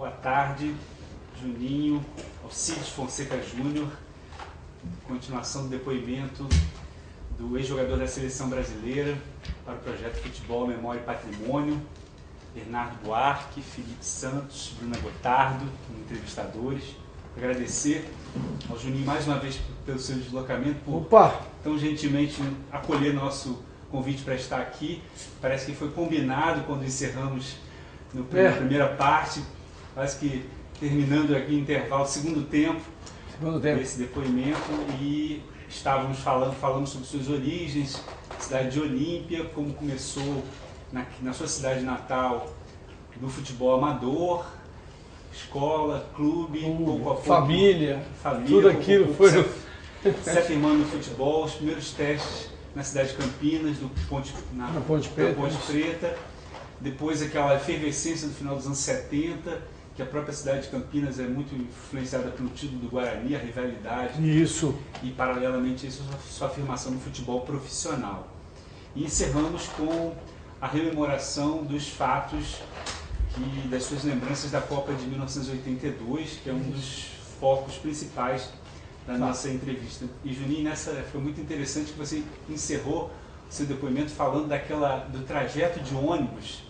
Boa tarde, Juninho, Alcides Fonseca Júnior, continuação do depoimento do ex-jogador da Seleção Brasileira para o projeto Futebol, Memória e Patrimônio, Bernardo Buarque, Felipe Santos, Bruna Gotardo, entrevistadores. Agradecer ao Juninho mais uma vez pelo seu deslocamento, por tão gentilmente acolher nosso convite para estar aqui. Parece que foi combinado quando encerramos na primeira parte, parece que terminando aqui o intervalo, segundo tempo desse depoimento, e estávamos falando sobre suas origens, cidade de Olímpia, como começou na sua cidade natal no futebol amador, escola, clube, pouco a pouco, família, tudo aquilo foi se afirmando no futebol, os primeiros testes na cidade de Campinas, na Ponte Preta, depois aquela efervescência do final dos anos 70, que a própria cidade de Campinas é muito influenciada pelo título do Guarani, a rivalidade. Isso. E paralelamente a isso, sua afirmação no futebol profissional. E encerramos com a rememoração dos fatos das suas lembranças da Copa de 1982, que é um dos focos principais da nossa entrevista. E Juninho, foi muito interessante que você encerrou seu depoimento falando do trajeto de ônibus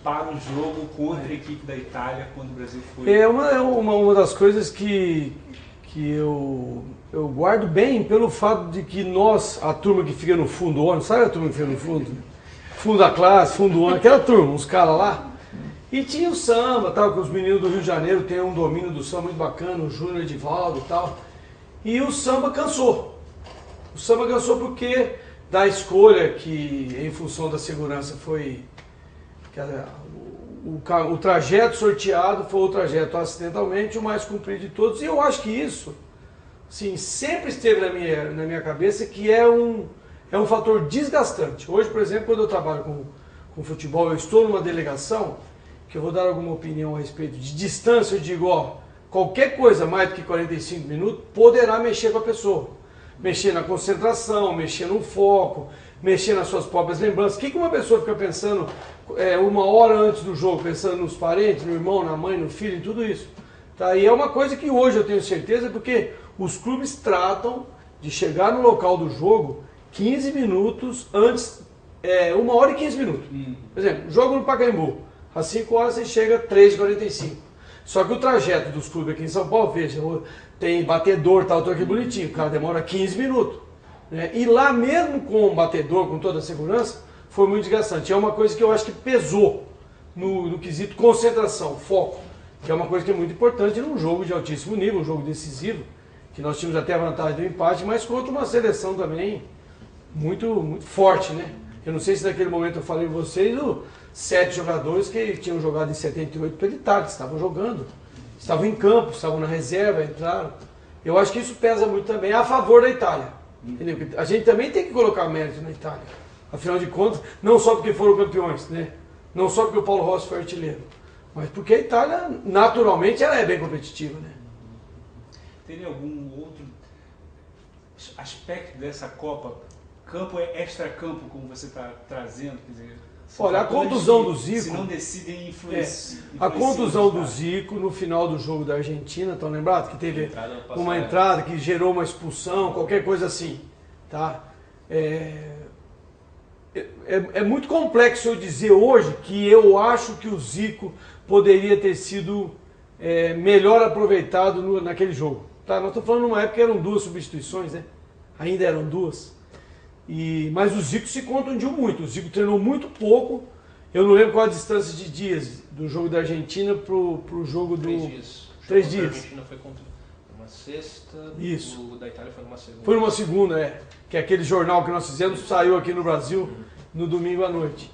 para o jogo contra a equipe da Itália, quando o Brasil foi... É uma das coisas que eu guardo bem pelo fato de que nós, a turma que fica no fundo do ônibus, sabe a turma que fica no fundo? Fundo da classe, fundo do ônibus, aquela turma, uns caras lá. E tinha o samba, tal, que os meninos do Rio de Janeiro têm um domínio do samba muito bacana, o Júnior Edivaldo e tal. E o samba cansou. O samba cansou porque da escolha que, em função da segurança, foi... O trajeto sorteado foi o trajeto acidentalmente o mais comprido de todos. E eu acho que isso, sim, sempre esteve na minha cabeça que é um fator desgastante. Hoje, por exemplo, quando eu trabalho com futebol, eu estou numa delegação que eu vou dar alguma opinião a respeito de distância, eu digo, qualquer coisa mais do que 45 minutos poderá mexer com a pessoa. Mexer na concentração, mexer no foco, mexer nas suas próprias lembranças. O que uma pessoa fica pensando uma hora antes do jogo, pensando nos parentes, no irmão, na mãe, no filho, em tudo isso? Tá? E é uma coisa que hoje eu tenho certeza, porque os clubes tratam de chegar no local do jogo 15 minutos antes, 1 hora e 15 minutos. Por exemplo, jogo no Pacaembu, às 5 horas você chega às 3h45. Só que o trajeto dos clubes aqui em São Paulo, veja, tem batedor, tal, tudo aqui bonitinho, o cara demora 15 minutos. Né? E lá mesmo com o batedor, com toda a segurança, foi muito desgastante. É uma coisa que eu acho que pesou no quesito concentração, foco, que é uma coisa que é muito importante num jogo de altíssimo nível, um jogo decisivo, que nós tínhamos até a vantagem do empate, mas contra uma seleção também muito, muito forte, né? Eu não sei se naquele momento eu falei para vocês, 7 jogadores que tinham jogado em 78 pela Itália, estavam jogando, estavam em campo, estavam na reserva, entraram. Eu acho que isso pesa muito também a favor da Itália. Entendeu? A gente também tem que colocar mérito na Itália. Afinal de contas, não só porque foram campeões, né? Não só porque o Paulo Rossi foi artilheiro, mas porque a Itália, naturalmente, ela é bem competitiva, né? Tem algum outro aspecto dessa Copa? Campo é extra-campo, como você está trazendo? Quer dizer, olha, a contusão do Zico... Se não decidem influenciar... A contusão do Zico no final do jogo da Argentina, estão lembrados? Que teve uma entrada que gerou uma expulsão, qualquer coisa assim. Tá? É muito complexo eu dizer hoje que eu acho que o Zico poderia ter sido melhor aproveitado naquele jogo. Tá? Nós estamos falando numa época que eram 2 substituições, né? Ainda eram 2. Mas o Zico se contundiu muito, o Zico treinou muito pouco. Eu não lembro qual a distância de dias do jogo da Argentina pro jogo do... 3 dias. 3 dias. A Argentina foi contra uma sexta, isso. O da Itália foi numa segunda. Foi numa segunda, que é aquele jornal que nós fizemos, saiu aqui no Brasil no domingo à noite.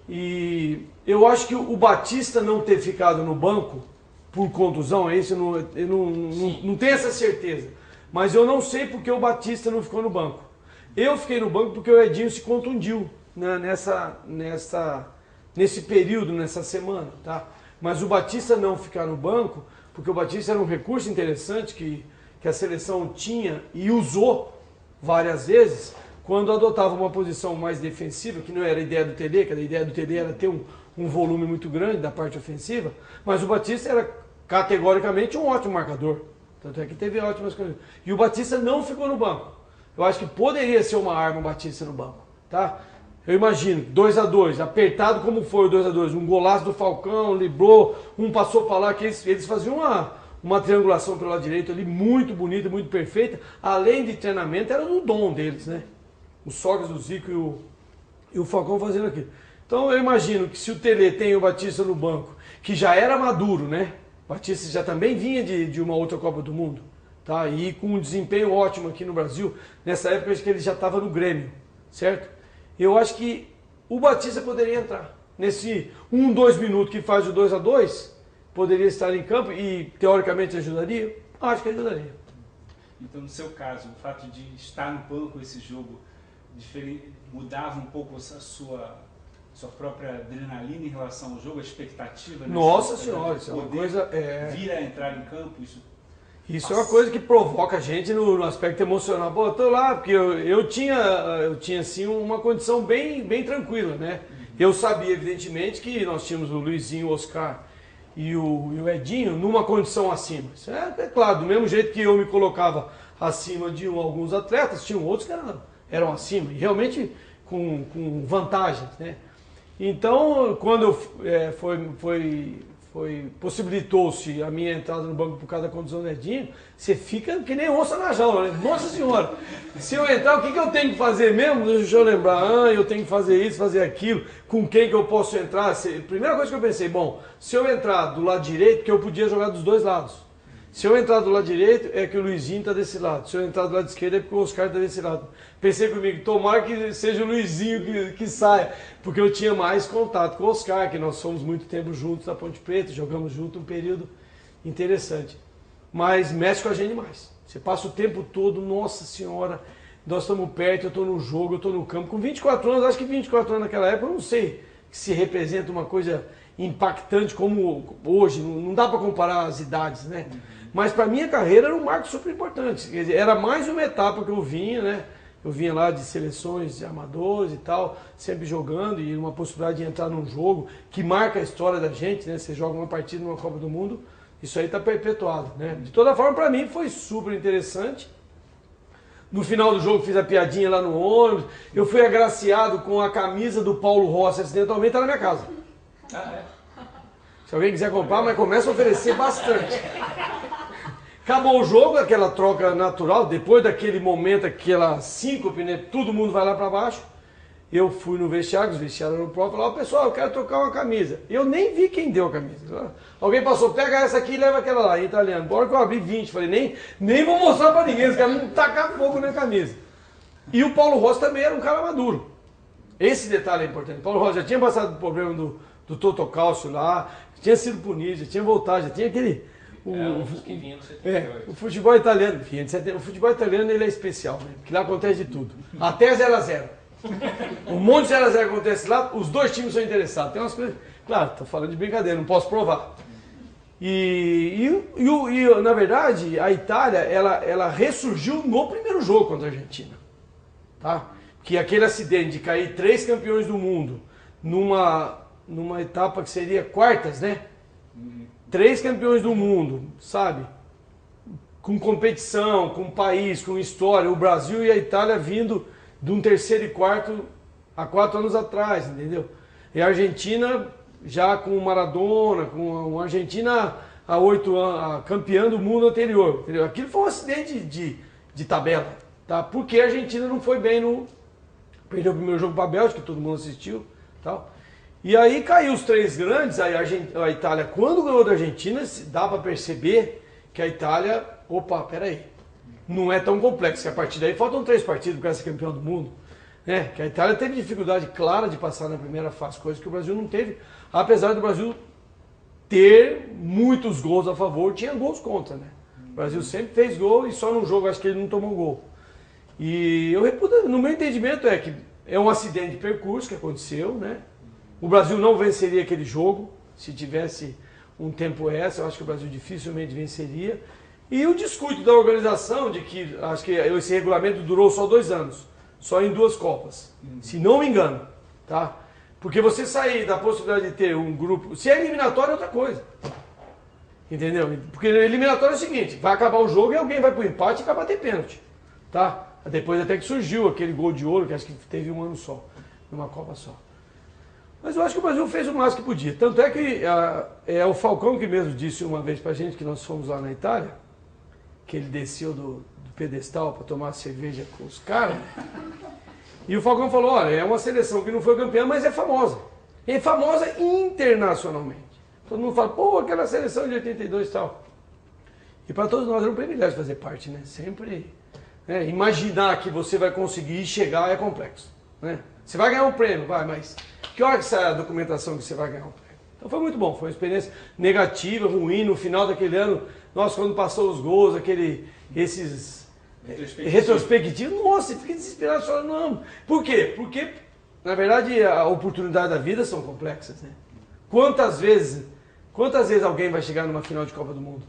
E eu acho que o Batista não ter ficado no banco por contusão, eu não tenho essa certeza. Mas eu não sei porque o Batista não ficou no banco. Eu fiquei no banco porque o Edinho se contundiu, né, nesse período, nessa semana. Tá? Mas o Batista não ficar no banco, porque o Batista era um recurso interessante que a seleção tinha e usou várias vezes, quando adotava uma posição mais defensiva, que não era a ideia do Tele, que a ideia do Tele era ter um um volume muito grande da parte ofensiva, mas o Batista era categoricamente um ótimo marcador. Tanto é que teve ótimas coisas. E o Batista não ficou no banco. Eu acho que poderia ser uma arma o Batista no banco, tá? Eu imagino, 2-2, apertado como foi o 2-2, um golaço do Falcão, librou, um passou para lá, que eles faziam uma triangulação pelo lado direito ali, muito bonita, muito perfeita. Além de treinamento, era do dom deles, né? O Sócrates, o Zico e o Falcão fazendo aquilo. Então eu imagino que se o Tele tem o Batista no banco, que já era maduro, né? O Batista já também vinha de uma outra Copa do Mundo, tá? E com um desempenho ótimo aqui no Brasil. Nessa época, acho que ele já estava no Grêmio, certo? Eu acho que o Batista poderia entrar. Nesse 1-2 minutos que faz o 2-2, poderia estar em campo e teoricamente ajudaria? Acho que ajudaria. Então, no seu caso, o fato de estar no banco esse jogo mudava um pouco a sua própria adrenalina em relação ao jogo, a expectativa? Nossa Senhora, isso é uma coisa... Vir a entrar em campo, Isso é uma coisa que provoca a gente no aspecto emocional. Pô, eu tô lá, porque eu tinha assim uma condição bem tranquila, né? Eu sabia, evidentemente, que nós tínhamos o Luizinho, o Oscar e o Edinho numa condição acima. Isso é claro, do mesmo jeito que eu me colocava acima de alguns atletas, tinham outros que eram acima, e realmente com vantagens, né? Então, quando possibilitou-se a minha entrada no banco por causa da condição do Edinho, você fica que nem onça na jaula, né? Nossa Senhora, se eu entrar, o que eu tenho que fazer mesmo? Deixa eu lembrar, eu tenho que fazer isso, fazer aquilo, com quem que eu posso entrar? Primeira coisa que eu pensei, bom, se eu entrar do lado direito, que eu podia jogar dos dois lados. Se eu entrar do lado direito, é que o Luizinho está desse lado. Se eu entrar do lado esquerdo, é porque o Oscar está desse lado. Pensei comigo, tomara que seja o Luizinho que saia, porque eu tinha mais contato com o Oscar, que nós fomos muito tempo juntos na Ponte Preta, jogamos junto um período interessante. Mas mexe com a gente demais. Você passa o tempo todo, nossa senhora, nós estamos perto, eu estou no jogo, eu estou no campo. Com 24 anos, acho que 24 anos naquela época, eu não sei se representa uma coisa impactante como hoje, não dá para comparar as idades, né? Mas para minha carreira era um marco super importante. Quer dizer, era mais uma etapa que eu vinha, né? Eu vinha lá de seleções de amadores e tal, sempre jogando, e uma possibilidade de entrar num jogo que marca a história da gente, né? Você joga uma partida numa Copa do Mundo, isso aí está perpetuado, né? De toda forma, para mim foi super interessante. No final do jogo fiz a piadinha lá no ônibus, eu fui agraciado com a camisa do Paulo Rossi, acidentalmente está na minha casa. Se alguém quiser comprar, mas começa a oferecer bastante. Acabou o jogo, aquela troca natural, depois daquele momento, aquela síncope, né? Todo mundo vai lá para baixo. Eu fui no vestiário, os vestiários no próprio, falei, pessoal, eu quero trocar uma camisa. Eu nem vi quem deu a camisa. Alguém passou, pega essa aqui e leva aquela lá, em italiano. Bora que eu abri 20, falei, nem vou mostrar para ninguém, os caras não tacar fogo na camisa. E o Paulo Rossi também era um cara maduro. Esse detalhe é importante. O Paulo Rossi já tinha passado o problema do totocálcio lá, tinha sido punido, já tinha voltado, já tinha aquele... O futebol italiano, o futebol italiano ele é especial, né? Porque lá acontece de tudo. Até 0-0. Um monte de 0-0 acontece lá, os dois times são interessados. Tem umas coisas. Claro, estou falando de brincadeira, não posso provar. E na verdade, a Itália, ela ressurgiu no primeiro jogo contra a Argentina. Tá? Que aquele acidente de cair 3 campeões do mundo numa etapa que seria quartas, né? 3 campeões do mundo, sabe? Com competição, com país, com história. O Brasil e a Itália vindo de um terceiro e quarto há 4 anos atrás, entendeu? E a Argentina já com o Maradona, com a Argentina há 8 anos, campeã do mundo anterior, entendeu? Aquilo foi um acidente de tabela, tá? Porque a Argentina não foi bem perdeu o primeiro jogo para a Bélgica, que todo mundo assistiu, tal. E aí caiu os 3 grandes, aí a Itália, quando ganhou da Argentina, dá para perceber que a Itália, opa, peraí, não é tão complexo, que a partir daí faltam 3 partidos para ser campeão do mundo, né? Que a Itália teve dificuldade clara de passar na primeira fase, coisa que o Brasil não teve, apesar do Brasil ter muitos gols a favor, tinha gols contra, né? O Brasil sempre fez gol e só num jogo acho que ele não tomou gol. E no meu entendimento é que é um acidente de percurso que aconteceu, né? O Brasil não venceria aquele jogo, se tivesse um tempo extra, eu acho que o Brasil dificilmente venceria. E o descuido da organização de que, acho que esse regulamento durou só 2 anos, só em 2 Copas, se não me engano, tá? Porque você sair da possibilidade de ter um grupo... Se é eliminatório é outra coisa. Entendeu? Porque eliminatório é o seguinte, vai acabar o jogo e alguém vai pro empate e vai bater pênalti. Tá? Depois até que surgiu aquele gol de ouro, que acho que teve um ano só, numa Copa só. Mas eu acho que o Brasil fez o máximo que podia. Tanto é que é o Falcão que mesmo disse uma vez pra gente, que nós fomos lá na Itália, que ele desceu do pedestal para tomar cerveja com os caras. E o Falcão falou, olha, é uma seleção que não foi campeã, mas é famosa. É famosa internacionalmente. Todo mundo fala, pô, aquela seleção de 82 e tal. E para todos nós era um privilégio fazer parte, né? Sempre, né? Imaginar que você vai conseguir chegar é complexo, né? Você vai ganhar um prêmio, vai, mas que hora que sai a documentação que você vai ganhar um prêmio? Então foi muito bom, foi uma experiência negativa, ruim, no final daquele ano, nós quando passou os gols, esses retrospectivos, nossa, fiquei desesperado, chorando, não. Por quê? Porque, na verdade, a oportunidade da vida são complexas, né? Quantas vezes alguém vai chegar numa final de Copa do Mundo?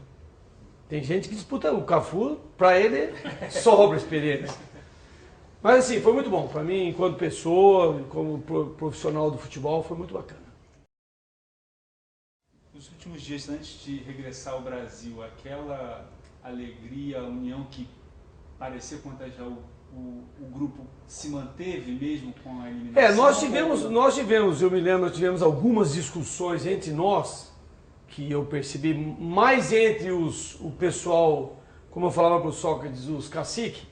Tem gente que disputa o Cafu, para ele sobra experiência. Mas assim, foi muito bom. Para mim, enquanto pessoa, como profissional do futebol, foi muito bacana. Nos últimos dias, antes de regressar ao Brasil, aquela alegria, a união que parecia contagiar o grupo se manteve mesmo com a eliminação? Nós tivemos, eu me lembro, nós tivemos algumas discussões entre nós, que eu percebi mais entre o pessoal, como eu falava para o Sócrates, os caciques.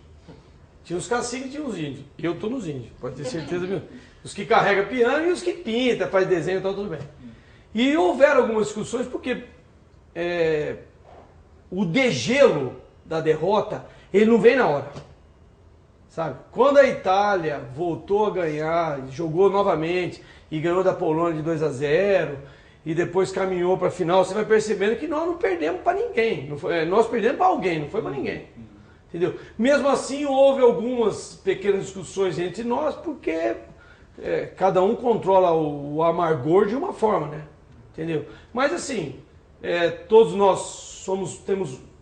Tinha os caciques e tinha os índios. Eu estou nos índios, pode ter certeza mesmo. Os que carregam piano e os que pinta, faz desenho e tal, tudo bem. E houveram algumas discussões porque o degelo da derrota, ele não vem na hora. Sabe? Quando a Itália voltou a ganhar, jogou novamente e ganhou da Polônia de 2-0 e depois caminhou para a final, você vai percebendo que nós não perdemos para ninguém. Nós perdemos para alguém, não foi para ninguém. Entendeu? Mesmo assim, houve algumas pequenas discussões entre nós, porque cada um controla o amargor de uma forma, né? Entendeu? Mas assim, todos nós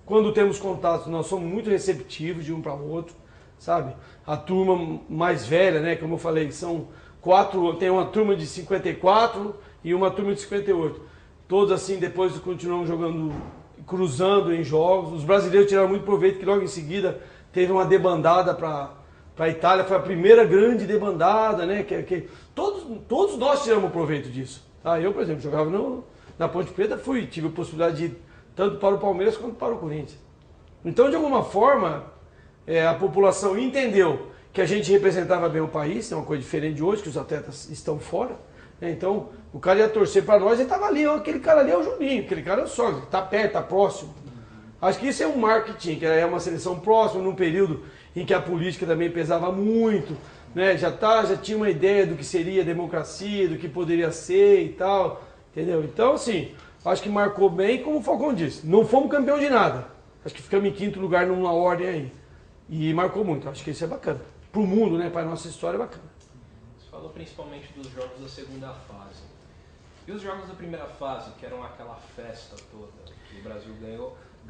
quando temos contato, nós somos muito receptivos de um para o outro, sabe? A turma mais velha, né? Como eu falei, são 4, tem uma turma de 54 e uma turma de 58. Todos assim, depois continuamos jogando, cruzando em jogos. Os brasileiros tiraram muito proveito, que logo em seguida teve uma debandada para a Itália, foi a primeira grande debandada, né? Todos nós tiramos proveito disso. Tá? Eu, por exemplo, jogava na Ponte Preta, tive a possibilidade de ir tanto para o Palmeiras quanto para o Corinthians. Então, de alguma forma, a população entendeu que a gente representava bem o país, é uma coisa diferente de hoje, que os atletas estão fora. Né? Então, o cara ia torcer para nós e estava ali, aquele cara ali é o Juninho, aquele cara é o Sócrates, está perto, está próximo. Acho que isso é um marketing, que é uma seleção próxima, num período em que a política também pesava muito, né? Já tinha uma ideia do que seria democracia, do que poderia ser e tal, entendeu? Então, assim, acho que marcou bem, como o Falcão disse, não fomos campeão de nada. Acho que ficamos em 5º lugar numa ordem aí. E marcou muito, acho que isso é bacana. Para o mundo, né? Para a nossa história é bacana. Você falou principalmente dos jogos da segunda fase. E os jogos da primeira fase, que eram aquela festa toda, que o Brasil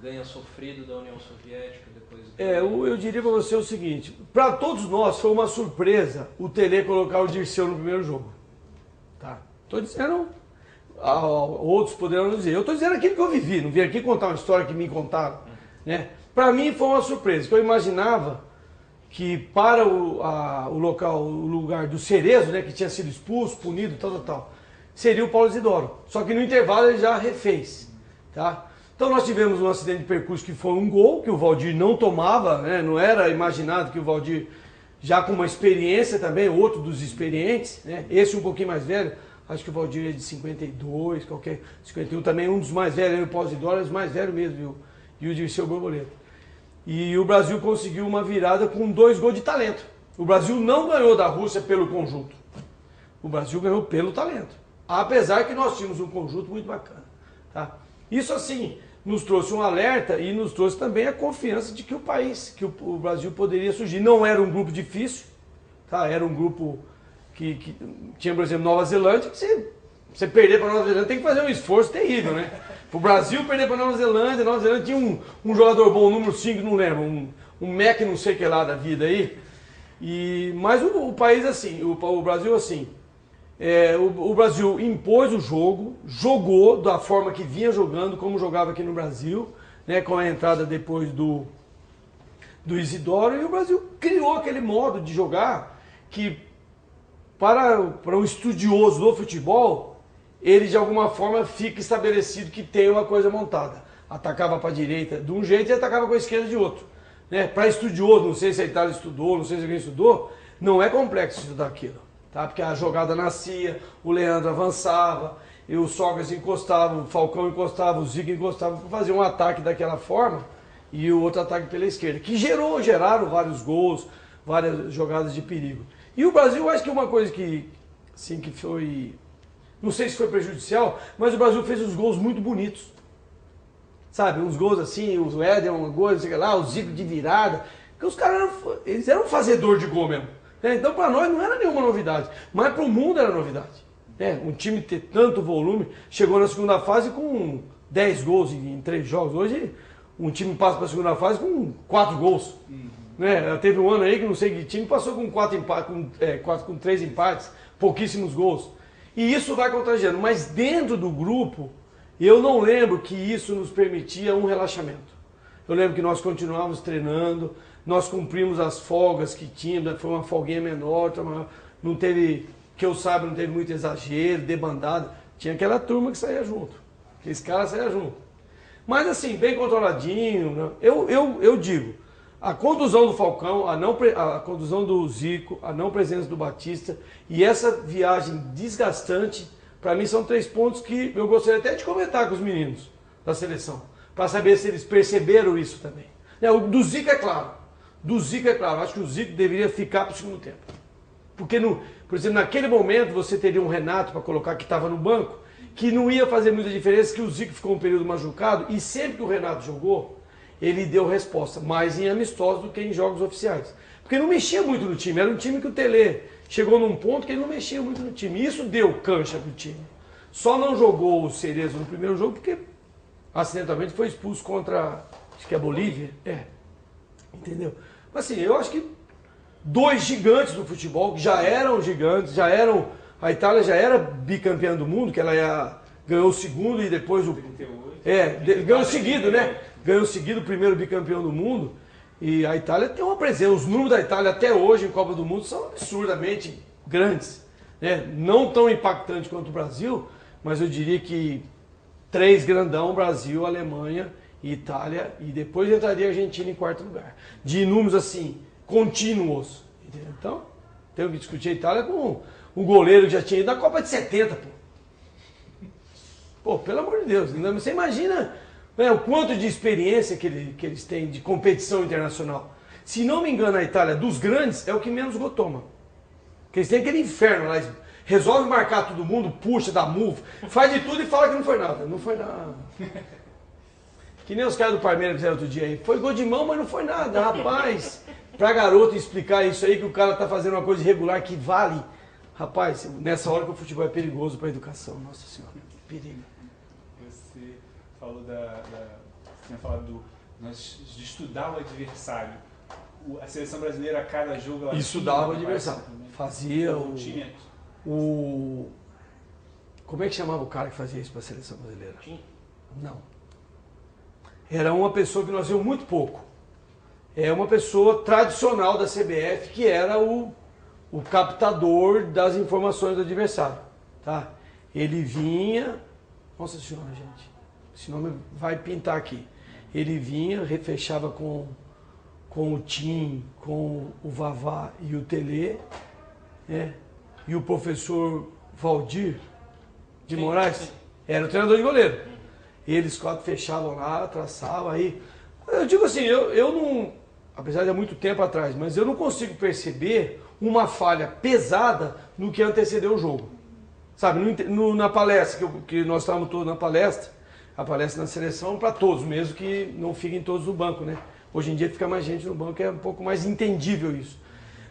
ganha sofrido da União Soviética, depois... Eu diria para você o seguinte, para todos nós foi uma surpresa o Tele colocar o Dirceu no primeiro jogo. Tá? Estou dizendo, outros poderão dizer, eu estou dizendo aquilo que eu vivi, não vim aqui contar uma história que me contaram. Né? Para mim foi uma surpresa, que eu imaginava que para o lugar do Cerezo, né, que tinha sido expulso, punido, tal, seria o Paulo Isidoro. Só que no intervalo ele já refez. Tá? Então nós tivemos um acidente de percurso que foi um gol, que o Valdir não tomava, né, não era imaginado que o Valdir, já com uma experiência também, outro dos experientes, né, esse um pouquinho mais velho, acho que o Valdir é de 52, 51 também, um dos mais velhos, o Paulo Isidoro é os mais velhos mesmo, viu? E o Dirceu Borboleta. E o Brasil conseguiu uma virada com 2 gols de talento. O Brasil não ganhou da Rússia pelo conjunto. O Brasil ganhou pelo talento. Apesar que nós tínhamos um conjunto muito bacana. Tá? Isso assim, nos trouxe um alerta e nos trouxe também a confiança de que o Brasil poderia surgir. Não era um grupo difícil, tá? Era um grupo que tinha, por exemplo, Nova Zelândia, que você perder para Nova Zelândia tem que fazer um esforço terrível, né? O Brasil perder para Nova Zelândia tinha um jogador bom, número 5, não lembro, um Mac não sei que lá da vida aí. Mas o país assim, o Brasil assim, O Brasil impôs o jogo, jogou da forma que vinha jogando, como jogava aqui no Brasil, né, com a entrada depois do Isidoro, e o Brasil criou aquele modo de jogar que, para um estudioso do futebol, ele de alguma forma fica estabelecido que tem uma coisa montada. Atacava para a direita de um jeito e atacava com a esquerda de outro. Né? Para estudioso, não sei se a Itália estudou, não sei se alguém estudou, não é complexo estudar aquilo. Tá? Porque a jogada nascia, o Leandro avançava, e o Sócrates encostava, o Falcão encostava, o Zico encostava para fazer um ataque daquela forma e o outro ataque pela esquerda, que geraram vários gols, várias jogadas de perigo. E o Brasil, acho que uma coisa que, assim, que foi, não sei se foi prejudicial, mas o Brasil fez uns gols muito bonitos. Sabe, uns gols assim, o Éder, um gol, não sei lá, o Zico de virada, que os caras eles eram fazedor de gol mesmo. Então para nós não era nenhuma novidade, mas para o mundo era novidade. Um time ter tanto volume, chegou na segunda fase com 10 gols em 3 jogos. Hoje um time passa para a segunda fase com 4 gols. Teve um ano aí que não sei que time passou com 3 empates, pouquíssimos gols. E isso vai contagiando, mas dentro do grupo, eu não lembro que isso nos permitia um relaxamento. Eu lembro que nós continuávamos treinando, nós cumprimos as folgas que tínhamos, foi uma folguinha menor, outra maior, não teve, que eu saiba, não teve muito exagero, debandada. Tinha aquela turma que saía junto, aqueles caras saíam junto. Mas assim, bem controladinho, né? Eu digo, a contusão do Falcão, a contusão do Zico, a não presença do Batista e essa viagem desgastante, para mim são 3 pontos que eu gostaria até de comentar com os meninos da seleção, para saber se eles perceberam isso também. O do Zico é claro. Acho que o Zico deveria ficar para o segundo tempo. Porque, por exemplo, naquele momento você teria um Renato para colocar que estava no banco, que não ia fazer muita diferença, que o Zico ficou um período machucado, e sempre que o Renato jogou, ele deu resposta, mais em amistosos do que em jogos oficiais. Porque não mexia muito no time, era um time que o Tele chegou num ponto que ele não mexia muito no time. Isso deu cancha pro time. Só não jogou o Cerezo no primeiro jogo porque acidentalmente foi expulso contra, acho que é a Bolívia. Entendeu? Mas assim, eu acho que 2 gigantes do futebol, que já eram gigantes, a Itália já era bicampeã do mundo, que ela ganhou o segundo e depois o... 38. Ganhou seguido, né? Ganhou seguido o primeiro bicampeão do mundo. E a Itália tem uma presença. Os números da Itália até hoje em Copa do Mundo são absurdamente grandes. Né? Não tão impactantes quanto o Brasil, mas eu diria que 3 grandão, Brasil, Alemanha e Itália, e depois entraria a Argentina em 4º lugar. De números assim, contínuos. Entendeu? Então, tenho que discutir a Itália com um goleiro que já tinha ido na Copa de 70, pô. Pelo amor de Deus, você imagina o quanto de experiência que eles têm de competição internacional. Se não me engano, a Itália, dos grandes, é o que menos gol toma. Porque eles têm aquele inferno lá, resolve marcar todo mundo, puxa, dá move, faz de tudo e fala que não foi nada. Não foi nada. Que nem os caras do Palmeiras fizeram outro dia aí. Foi gol de mão, mas não foi nada, rapaz. Pra garoto explicar isso aí, que o cara tá fazendo uma coisa irregular que vale. Rapaz, nessa hora que o futebol é perigoso pra educação. Nossa Senhora, perigo. Você falou você tinha falado de estudar o adversário. A seleção brasileira, a cada jogo, ela estudava o adversário. Fazia Como é que chamava o cara que fazia isso pra seleção brasileira? Não. Era uma pessoa que nós vimos muito pouco. É uma pessoa tradicional da CBF, que era o captador das informações do adversário. Tá? Ele vinha... Nossa Senhora, gente. Esse nome vai pintar aqui. Ele vinha, fechava com o Tim, com o Vavá e o Tele, né? E o professor Valdir de Moraes era o treinador de goleiro. Eles 4 fechavam lá, traçavam aí. Eu digo assim, eu não, apesar de há muito tempo atrás, mas eu não consigo perceber uma falha pesada no que antecedeu o jogo. Sabe, na palestra, que nós estávamos todos na palestra, a palestra na seleção para todos, mesmo que não fiquem todos no banco, né? Hoje em dia fica mais gente no banco, é um pouco mais entendível isso.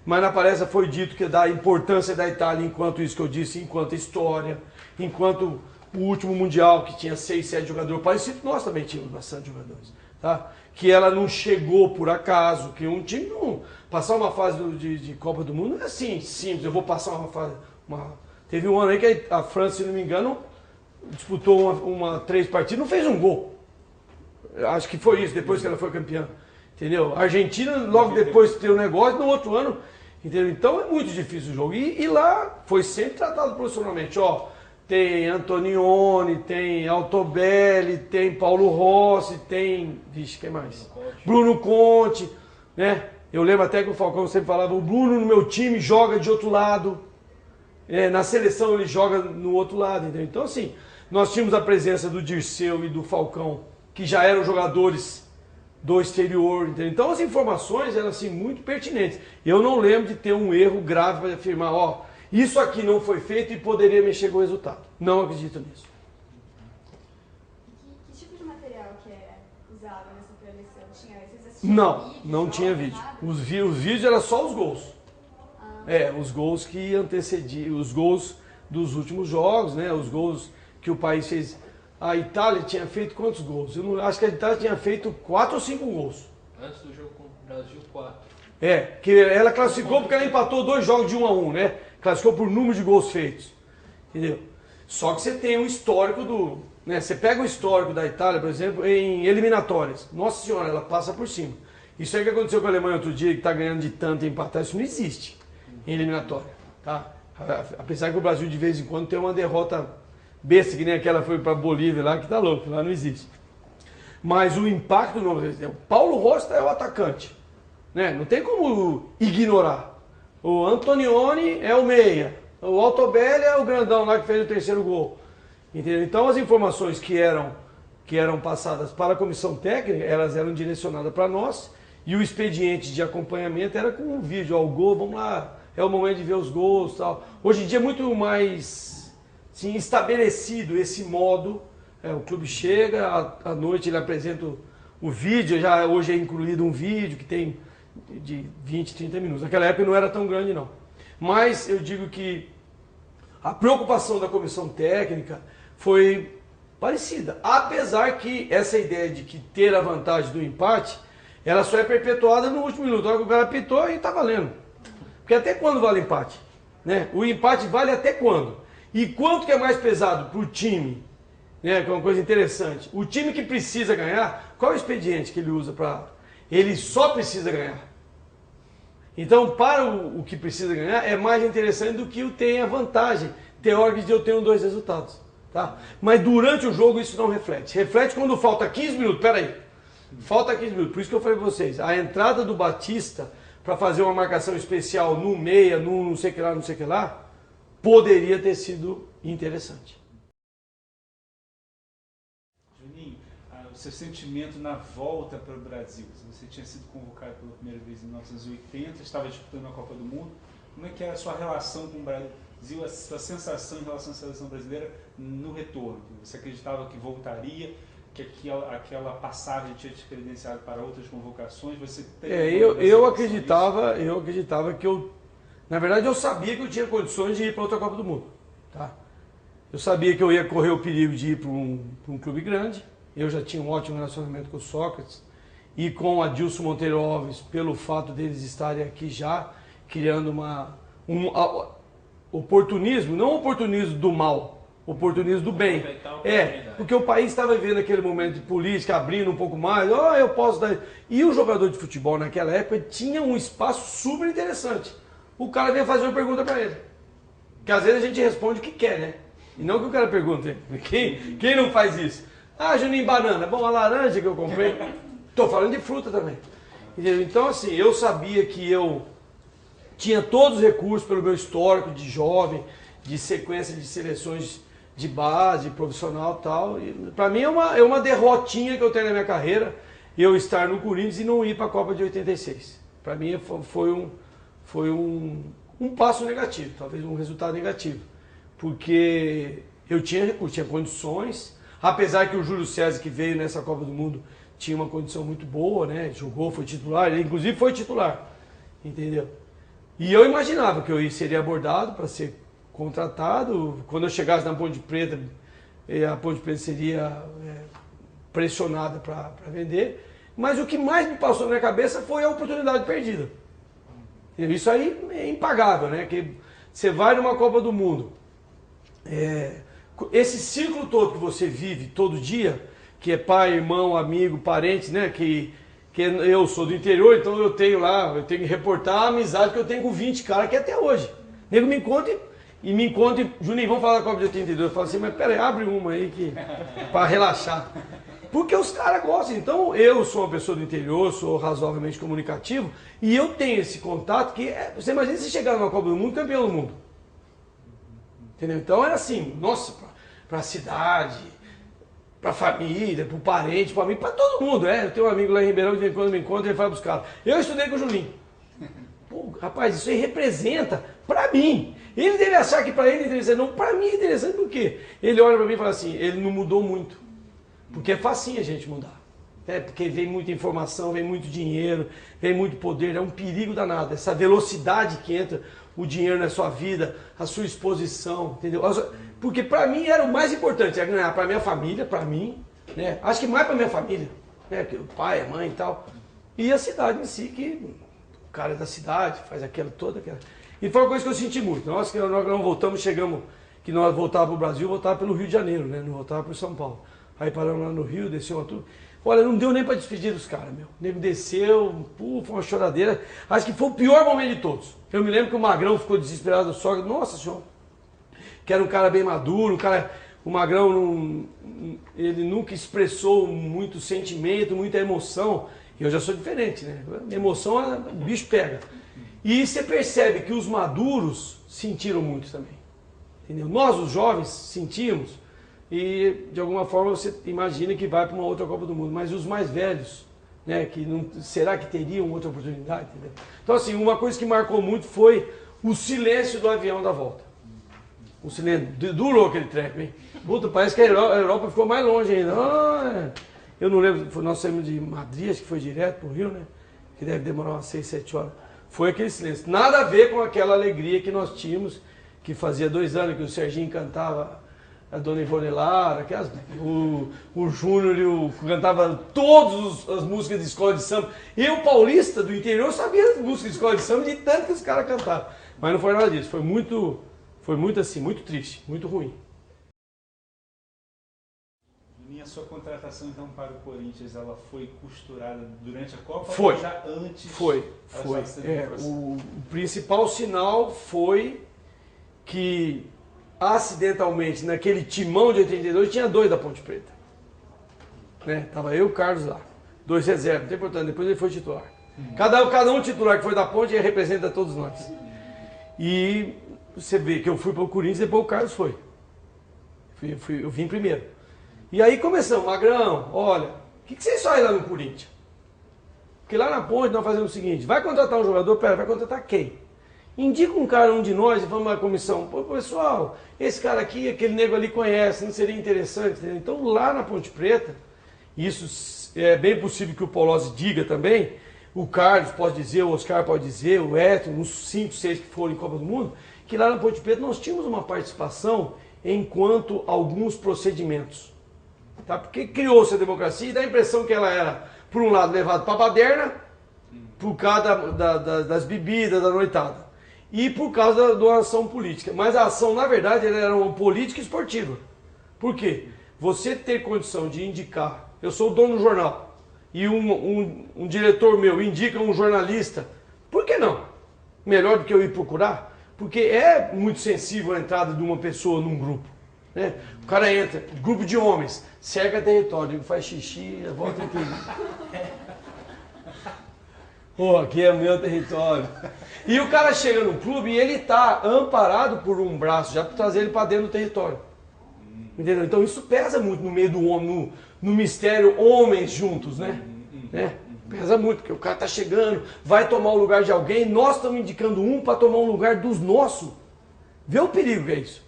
Mas na palestra foi dito que da importância da Itália enquanto isso que eu disse, enquanto história, enquanto o último Mundial, que tinha 6, 7 jogadores parecidos, nós também tínhamos bastante jogadores. Tá? Que ela não chegou por acaso, que um time não... Passar uma fase de Copa do Mundo não é assim, simples, eu vou passar uma fase... Teve um ano aí que a França, se não me engano, disputou uma 3 partidas, não fez um gol. Acho que foi isso, depois que ela foi campeã. Entendeu? A Argentina, logo depois que teve o negócio, no outro ano. Entendeu? Então é muito difícil o jogo. E lá foi sempre tratado profissionalmente. Ó, tem Antonioni, tem Altobelli, tem Paulo Rossi, tem. Vixe, quem mais? Bruno Conte, né? Eu lembro até que o Falcão sempre falava: o Bruno no meu time joga de outro lado. Na seleção ele joga no outro lado. Entendeu? Então, assim, nós tínhamos a presença do Dirceu e do Falcão, que já eram jogadores do exterior, entendeu? Então as informações eram assim muito pertinentes. Eu não lembro de ter um erro grave para afirmar, ó, isso aqui não foi feito e poderia mexer com o resultado. Não acredito nisso. Que tipo de material que é usado nessa preleção? Não tinha vídeo. Os vídeos eram só os gols. Os gols que antecediam, os gols dos últimos jogos, né? Os gols que o país fez. A Itália tinha feito quantos gols? Eu não, acho que a Itália tinha feito 4 ou 5 gols. Antes do jogo com o Brasil, 4. Que ela classificou porque ela empatou 2 jogos de 1-1, né? Classificou por número de gols feitos. Entendeu? Só que você tem um histórico do... Né? Você pega o histórico da Itália, por exemplo, em eliminatórias. Nossa Senhora, ela passa por cima. Isso aí que aconteceu com a Alemanha outro dia, que está ganhando de tanto e empatar, isso não existe em eliminatória. Tá? Apesar que o Brasil de vez em quando tem uma derrota besta, que nem aquela foi para Bolívia lá, que tá louco, lá não existe. Mas o impacto não existe. O Paulo Rossi é o atacante, né? Não tem como ignorar. O Antonioni é o meia, o Altobelli é o grandão lá que fez o 3º gol. Entendeu? Então as informações que eram passadas para a comissão técnica, elas eram direcionadas para nós, e o expediente de acompanhamento era com um vídeo, ó, o gol, vamos lá, é o momento de ver os gols e tal. Hoje em dia é muito mais... Sim, estabelecido esse modo, o clube chega, à noite ele apresenta o vídeo, já hoje é incluído um vídeo que tem de 20, 30 minutos. Naquela época não era tão grande não. Mas eu digo que a preocupação da comissão técnica foi parecida. Apesar que essa ideia de que ter a vantagem do empate, ela só é perpetuada no último minuto. A hora que o cara apitou e está valendo. Porque até quando vale empate? Né? O empate vale até quando? E quanto que é mais pesado para o time, né, que é uma coisa interessante, o time que precisa ganhar, qual é o expediente que ele usa para... Ele só precisa ganhar. Então, para o que precisa ganhar, é mais interessante do que o tem a vantagem teórica de eu ter 2 resultados. Tá? Mas durante o jogo isso não reflete. Reflete quando falta 15 minutos, peraí, falta 15 minutos. Por isso que eu falei para vocês, a entrada do Batista para fazer uma marcação especial no meia, no não sei o que lá, poderia ter sido interessante. Juninho, o seu sentimento na volta para o Brasil, você tinha sido convocado pela primeira vez em 1980, estava disputando a Copa do Mundo, como é que era a sua relação com o Brasil, a sua sensação em relação à seleção brasileira no retorno? Você acreditava que voltaria, que aquela passagem tinha te credenciado para outras convocações? Você eu acreditava que eu... Na verdade, eu sabia que eu tinha condições de ir para outra Copa do Mundo. Tá? Eu sabia que eu ia correr o perigo de ir para um clube grande. Eu já tinha um ótimo relacionamento com o Sócrates e com o Adilson Monteiro Alves, pelo fato deles estarem aqui já, criando oportunismo, não oportunismo do mal, oportunismo do bem. Porque o país estava vivendo aquele momento de política, abrindo um pouco mais, eu posso dar... E o jogador de futebol naquela época tinha um espaço super interessante. O cara vem fazer uma pergunta para ele. Que às vezes a gente responde o que quer, né? E não que o cara pergunte. Quem não faz isso? Juninho, banana. Bom, a laranja que eu comprei. Estou falando de fruta também. Entendeu? Então, assim, eu sabia que eu tinha todos os recursos pelo meu histórico de jovem, de sequência de seleções de base, profissional e tal. Para mim é uma derrotinha que eu tenho na minha carreira, eu estar no Corinthians e não ir para a Copa de 86. Para mim foi um passo negativo, talvez um resultado negativo, porque eu tinha recurso, tinha condições, apesar que o Júlio César, que veio nessa Copa do Mundo, tinha uma condição muito boa, né? Jogou, foi titular, ele inclusive foi titular, entendeu? E eu imaginava que eu seria abordado para ser contratado, quando eu chegasse na Ponte Preta, a Ponte Preta seria pressionada para vender, mas o que mais me passou na minha cabeça foi a oportunidade perdida. Isso aí é impagável, né? Que você vai numa Copa do Mundo, esse ciclo todo que você vive todo dia, que é pai, irmão, amigo, parente, né? Que eu sou do interior, então eu tenho que reportar a amizade que eu tenho com 20 caras que até hoje. O nego me encontra Juninho, vamos falar da Copa de 82. Eu falo assim, mas peraí, abre uma aí para relaxar. Porque os caras gostam. Então eu sou uma pessoa do interior, sou razoavelmente comunicativo, e eu tenho esse contato que, você imagina se chegar numa Copa do Mundo, campeão do mundo. Entendeu? Então era assim, nossa, para a cidade, para a família, para o parente, para mim, para todo mundo. Eu tenho um amigo lá em Ribeirão que de vez em quando me encontra e ele fala para os caras. Eu estudei com o Juninho. Pô, rapaz, isso aí representa para mim. Ele deve achar que para ele é interessante. Não, para mim é interessante porque ele olha para mim e fala assim, ele não mudou muito. Porque é facinho a gente mudar. Porque vem muita informação, vem muito dinheiro, vem muito poder, é um perigo danado. Essa velocidade que entra o dinheiro na sua vida, a sua exposição, entendeu? Porque para mim era o mais importante, é ganhar para minha família, para mim, né? Acho que mais para minha família, né? O pai, a mãe e tal. E a cidade em si, que o cara é da cidade, faz toda aquela. E foi uma coisa que eu senti muito. Nós que nós não voltamos, chegamos, que nós voltávamos para o Brasil, voltávamos pelo Rio de Janeiro, né? Não voltávamos para São Paulo. Aí paramos lá no Rio, desceu uma tudo. Olha, não deu nem para despedir dos caras, meu. O nego desceu, foi uma choradeira. Acho que foi o pior momento de todos. Eu me lembro que o Magrão ficou desesperado, só nossa senhora, que era um cara bem maduro, o Magrão, ele nunca expressou muito sentimento, muita emoção. E eu já sou diferente, né? Emoção, o bicho pega. E você percebe que os maduros sentiram muito também. Entendeu? Nós, os jovens, sentimos. E de alguma forma você imagina que vai para uma outra Copa do Mundo, mas os mais velhos, né, que não, será que teriam outra oportunidade? Entendeu? Então assim, uma coisa que marcou muito foi o silêncio do avião da volta. O silêncio, durou aquele treco, hein? Puta, parece que a Europa ficou mais longe ainda. Eu não lembro, nós saímos de Madrid, acho que foi direto para o Rio, né? Que deve demorar umas 6, 7 horas. Foi aquele silêncio. Nada a ver com aquela alegria que nós tínhamos, que fazia 2 anos que o Serginho cantava a Dona Ivone Lara, o Júnior cantava todas as músicas de escola de samba. Eu, paulista do interior, sabia as músicas de escola de samba de tanto que os caras cantavam. Mas não foi nada disso, foi muito assim, muito triste, muito ruim. E a sua contratação então para o Corinthians, ela foi costurada durante a Copa foi. Ou já antes? Foi. O principal sinal foi que acidentalmente, naquele timão de 82, tinha 2 da Ponte Preta. Né? Tava eu e o Carlos lá. 2 reservas, não tem importância, depois ele foi titular. Cada um titular que foi da Ponte representa todos nós. E você vê que eu fui para o Corinthians e depois o Carlos foi. Eu vim primeiro. E aí começamos, Magrão, olha, o que vocês fazem lá no Corinthians? Porque lá na Ponte nós fazemos o seguinte, vai contratar um jogador, vai contratar quem? Indica um de nós e vamos à comissão. Pô, pessoal, esse cara aqui, aquele nego ali conhece, não seria interessante? Entendeu? Então lá na Ponte Preta, isso é bem possível que o Paulozzi diga também, o Carlos pode dizer, o Oscar pode dizer, o Eto, uns 5, 6 que foram em Copa do Mundo, que lá na Ponte Preta nós tínhamos uma participação enquanto alguns procedimentos. Tá? Porque criou-se a democracia e dá a impressão que ela era, por um lado, levada para a baderna, por causa das bebidas, da noitada. E por causa da ação política. Mas a ação, na verdade, ela era uma política esportiva. Por quê? Você ter condição de indicar, eu sou o dono do jornal, e um diretor meu indica um jornalista, por que não? Melhor do que eu ir procurar? Porque é muito sensível a entrada de uma pessoa num grupo. Né? O cara entra, grupo de homens, cerca território, faz xixi, volta em tudo. Pô, aqui é meu território. E o cara chega no clube e ele está amparado por um braço, já para trazer ele para dentro do território. Entendeu? Então isso pesa muito no meio do homem, no mistério homens juntos, né? Pesa muito, porque o cara está chegando, vai tomar o lugar de alguém, nós estamos indicando um para tomar um lugar dos nossos. Vê o perigo que é isso.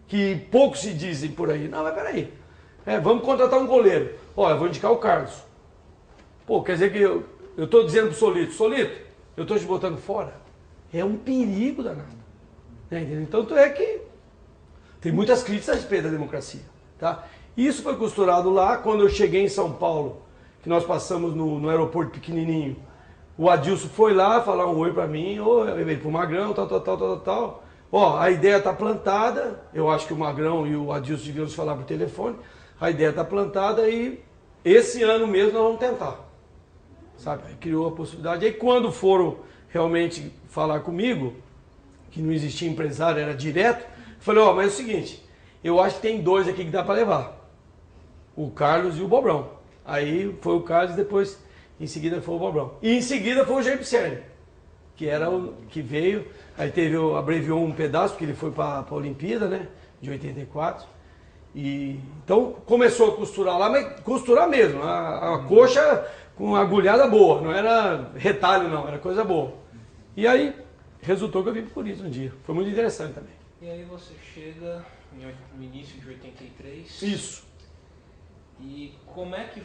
Que poucos se dizem por aí. Não, mas peraí. Vamos contratar um goleiro. Olha, eu vou indicar o Carlos. Pô, quer dizer que eu estou dizendo pro Solito, eu estou te botando fora. É um perigo danado. Então, tanto é que tem muitas críticas a respeito da democracia. Tá? Isso foi costurado lá, quando eu cheguei em São Paulo, que nós passamos no aeroporto pequenininho. O Adilson foi lá falar um oi para mim, oi, pro Magrão, tal. ó, a ideia está plantada, eu acho que o Magrão e o Adilson deviam se falar por telefone, a ideia está plantada e esse ano mesmo nós vamos tentar. Sabe? Aí criou a possibilidade. Aí quando foram realmente falar comigo, que não existia empresário, era direto, eu falei, ó, mas é o seguinte, eu acho que tem 2 aqui que dá para levar. O Carlos e o Bobrão. Aí foi o Carlos e depois, em seguida, foi o Bobrão. E em seguida foi o Jair Pisserni, que era o que veio, aí abreviou um pedaço, porque ele foi para a Olimpíada, né, de 84. E, então começou a costurar lá, mas costurar mesmo, a coxa com agulhada boa, não era retalho não, era coisa boa. E aí resultou que eu vim para o Corinthians um dia, foi muito interessante também. E aí você chega no início de 83. Isso. E como é que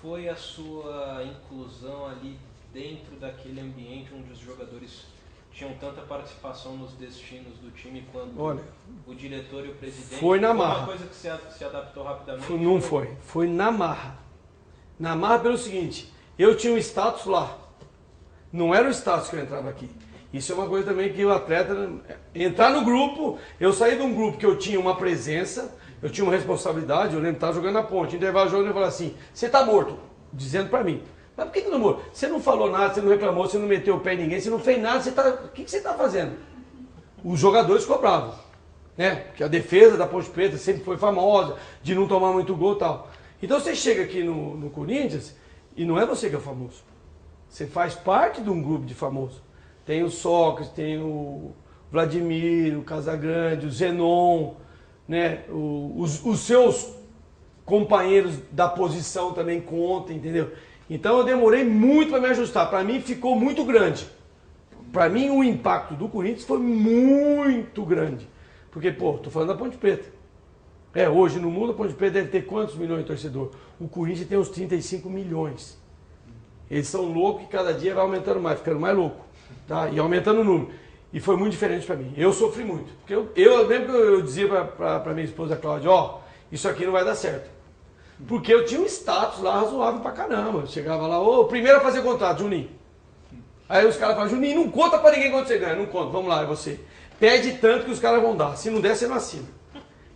foi a sua inclusão ali dentro daquele ambiente onde os jogadores tinham tanta participação nos destinos do time quando Olha, o diretor e o presidente... Foi na marra. Uma coisa que se adaptou rapidamente? Não foi, foi na marra. Na marra pelo seguinte, eu tinha um status lá. Não era o status que eu entrava aqui. Isso é uma coisa também que o atleta... Entrar no grupo, eu saí de um grupo que eu tinha uma presença, eu tinha uma responsabilidade, eu lembro que estava jogando na ponte, intervalo jogando, eu falava assim, você está morto, dizendo para mim. Mas por que não morto? Você não falou nada, você não reclamou, você não meteu o pé em ninguém, você não fez nada, o que você está fazendo? Os jogadores cobravam, né? Porque a defesa da Ponte Preta sempre foi famosa, de não tomar muito gol e tal. Então você chega aqui no Corinthians e não é você que é famoso. Você faz parte de um grupo de famosos. Tem o Sócrates, tem o Vladimir, o Casagrande, o Zenon, né? Os seus companheiros da posição também contam, entendeu? Então eu demorei muito para me ajustar. Para mim ficou muito grande. Para mim o impacto do Corinthians foi muito grande. Porque, pô, tô falando da Ponte Preta. Hoje no mundo a Ponte Preta deve ter quantos milhões de torcedor? O Corinthians tem uns 35 milhões. Eles são loucos e cada dia vai aumentando mais, ficando mais louco. Tá? E aumentando o número. E foi muito diferente para mim. Eu sofri muito. Porque eu lembro que eu dizia para minha esposa Cláudia, ó, isso aqui não vai dar certo. Porque eu tinha um status lá razoável pra caramba. Eu chegava lá, ô, primeiro a fazer contrato, Juninho. Aí os caras falam, Juninho, não conta pra ninguém quanto você ganha. Não conta, vamos lá, é você. Pede tanto que os caras vão dar. Se não der, você não assina.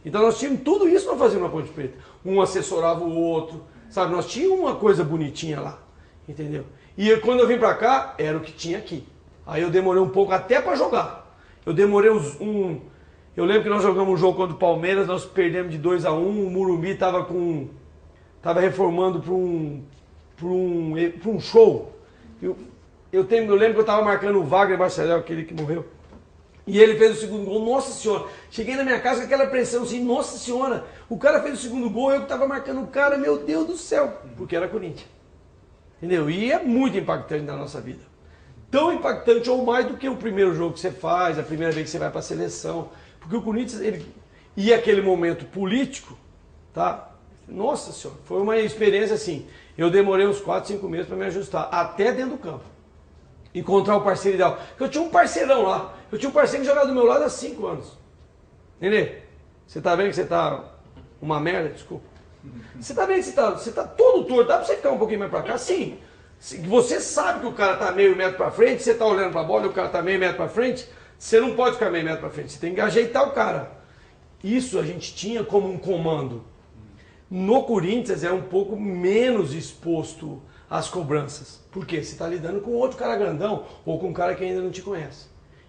Então nós tínhamos tudo isso para fazer na Ponte Preta. Um assessorava o outro, sabe? Nós tínhamos uma coisa bonitinha lá, entendeu? E quando eu vim pra cá, era o que tinha aqui. Aí eu demorei um pouco até pra jogar. Eu demorei Eu lembro que nós jogamos um jogo contra o Palmeiras, nós perdemos de 2-1, o Morumbi tava reformando para um show. Eu lembro que eu estava marcando o Wagner Barcelos, aquele que morreu. E ele fez o segundo gol, nossa senhora. Cheguei na minha casa com aquela pressão assim, nossa senhora. O cara fez o segundo gol, eu que estava marcando o cara, meu Deus do céu. Porque era Corinthians. Entendeu? E é muito impactante na nossa vida. Tão impactante ou mais do que o primeiro jogo que você faz, a primeira vez que você vai para a seleção. Porque o Corinthians, e aquele momento político, tá? Nossa senhora, foi uma experiência assim. Eu demorei uns 4, 5 meses para me ajustar, até dentro do campo. Encontrar o parceiro ideal. Porque eu tinha um parceirão lá. Eu tinha um parceiro que jogava do meu lado há 5 anos. Nenê, você tá vendo que você tá uma merda? Desculpa. Você tá vendo que você tá todo torto? Dá pra você ficar um pouquinho mais pra cá? Sim. Você sabe que o cara tá meio metro pra frente, você tá olhando pra bola e o cara tá meio metro pra frente, você não pode ficar meio metro pra frente. Você tem que ajeitar o cara. Isso a gente tinha como um comando. No Corinthians é um pouco menos exposto às cobranças. Por quê? Você está lidando com outro cara grandão ou com um cara que ainda não te conhece.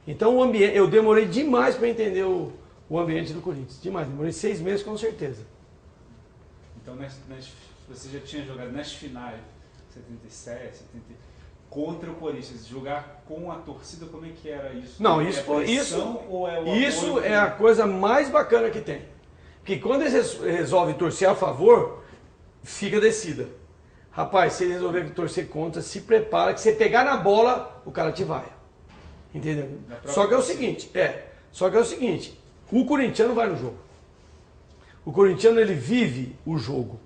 Então o ambiente, eu demorei demais para entender o ambiente do Corinthians. Demais, demorei 6 meses com certeza. Então você já tinha jogado nas finais, 77, 70, contra o Corinthians, jogar com a torcida, como é que era isso? Não, isso é a coisa mais bacana que tem. Porque quando eles resolvem torcer a favor, fica descida. Rapaz, se eles resolverem torcer contra, se prepara, que você pegar na bola, o cara te vai. Entendeu? Só que é o seguinte, o corintiano vai no jogo. O corintiano, ele vive o jogo.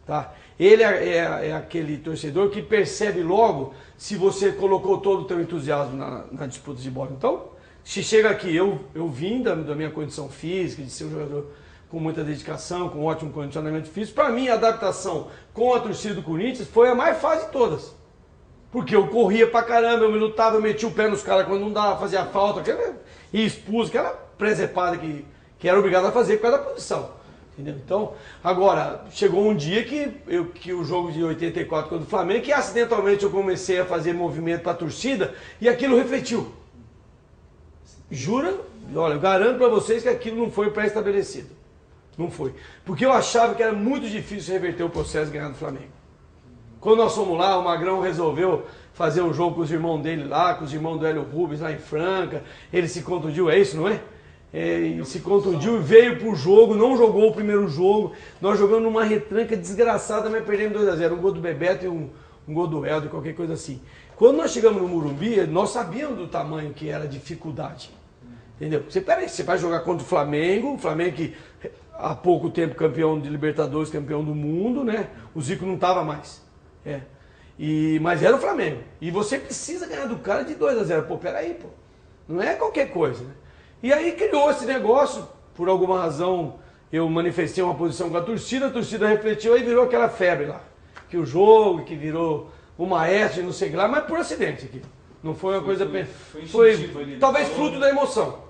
Tá? Ele é aquele torcedor que percebe logo se você colocou todo o teu entusiasmo na disputa de bola. Então, se chega aqui, eu vim da minha condição física, de ser um jogador com muita dedicação, com ótimo condicionamento físico. Para mim, a adaptação com a torcida do Corinthians foi a mais fácil de todas. Porque eu corria pra caramba, eu me lutava, eu metia o pé nos caras quando não dava, fazia falta, e expus, presepada que era obrigado a fazer por causa da posição. Entendeu? Então, agora, chegou um dia que o jogo de 84 contra o Flamengo, que acidentalmente eu comecei a fazer movimento para a torcida e aquilo refletiu. Jura? Olha, eu garanto para vocês que aquilo não foi pré-estabelecido. Não foi. Porque eu achava que era muito difícil reverter o processo e ganhar do Flamengo. Quando nós fomos lá, o Magrão resolveu fazer um jogo com os irmãos dele lá, com os irmãos do Hélio Rubens lá em Franca. Ele se contundiu, é isso, não é? Ele se contundiu e veio pro jogo, não jogou o primeiro jogo. Nós jogamos numa retranca desgraçada, mas perdemos 2-0. Um gol do Bebeto e um gol do Helder, qualquer coisa assim. Quando nós chegamos no Morumbi, nós sabíamos do tamanho que era a dificuldade. Entendeu? Peraí, você vai jogar contra o Flamengo que há pouco tempo campeão de Libertadores, campeão do mundo, né? O Zico não estava mais. Mas era o Flamengo. E você precisa ganhar do cara de 2-0. Pô, peraí, pô. Não é qualquer coisa, né? E aí criou esse negócio, por alguma razão eu manifestei uma posição com a torcida refletiu e virou aquela febre lá. Que o jogo, que virou o maestro e não sei o que lá, mas por acidente aqui. Não foi uma coisa... Foi talvez fruto da emoção.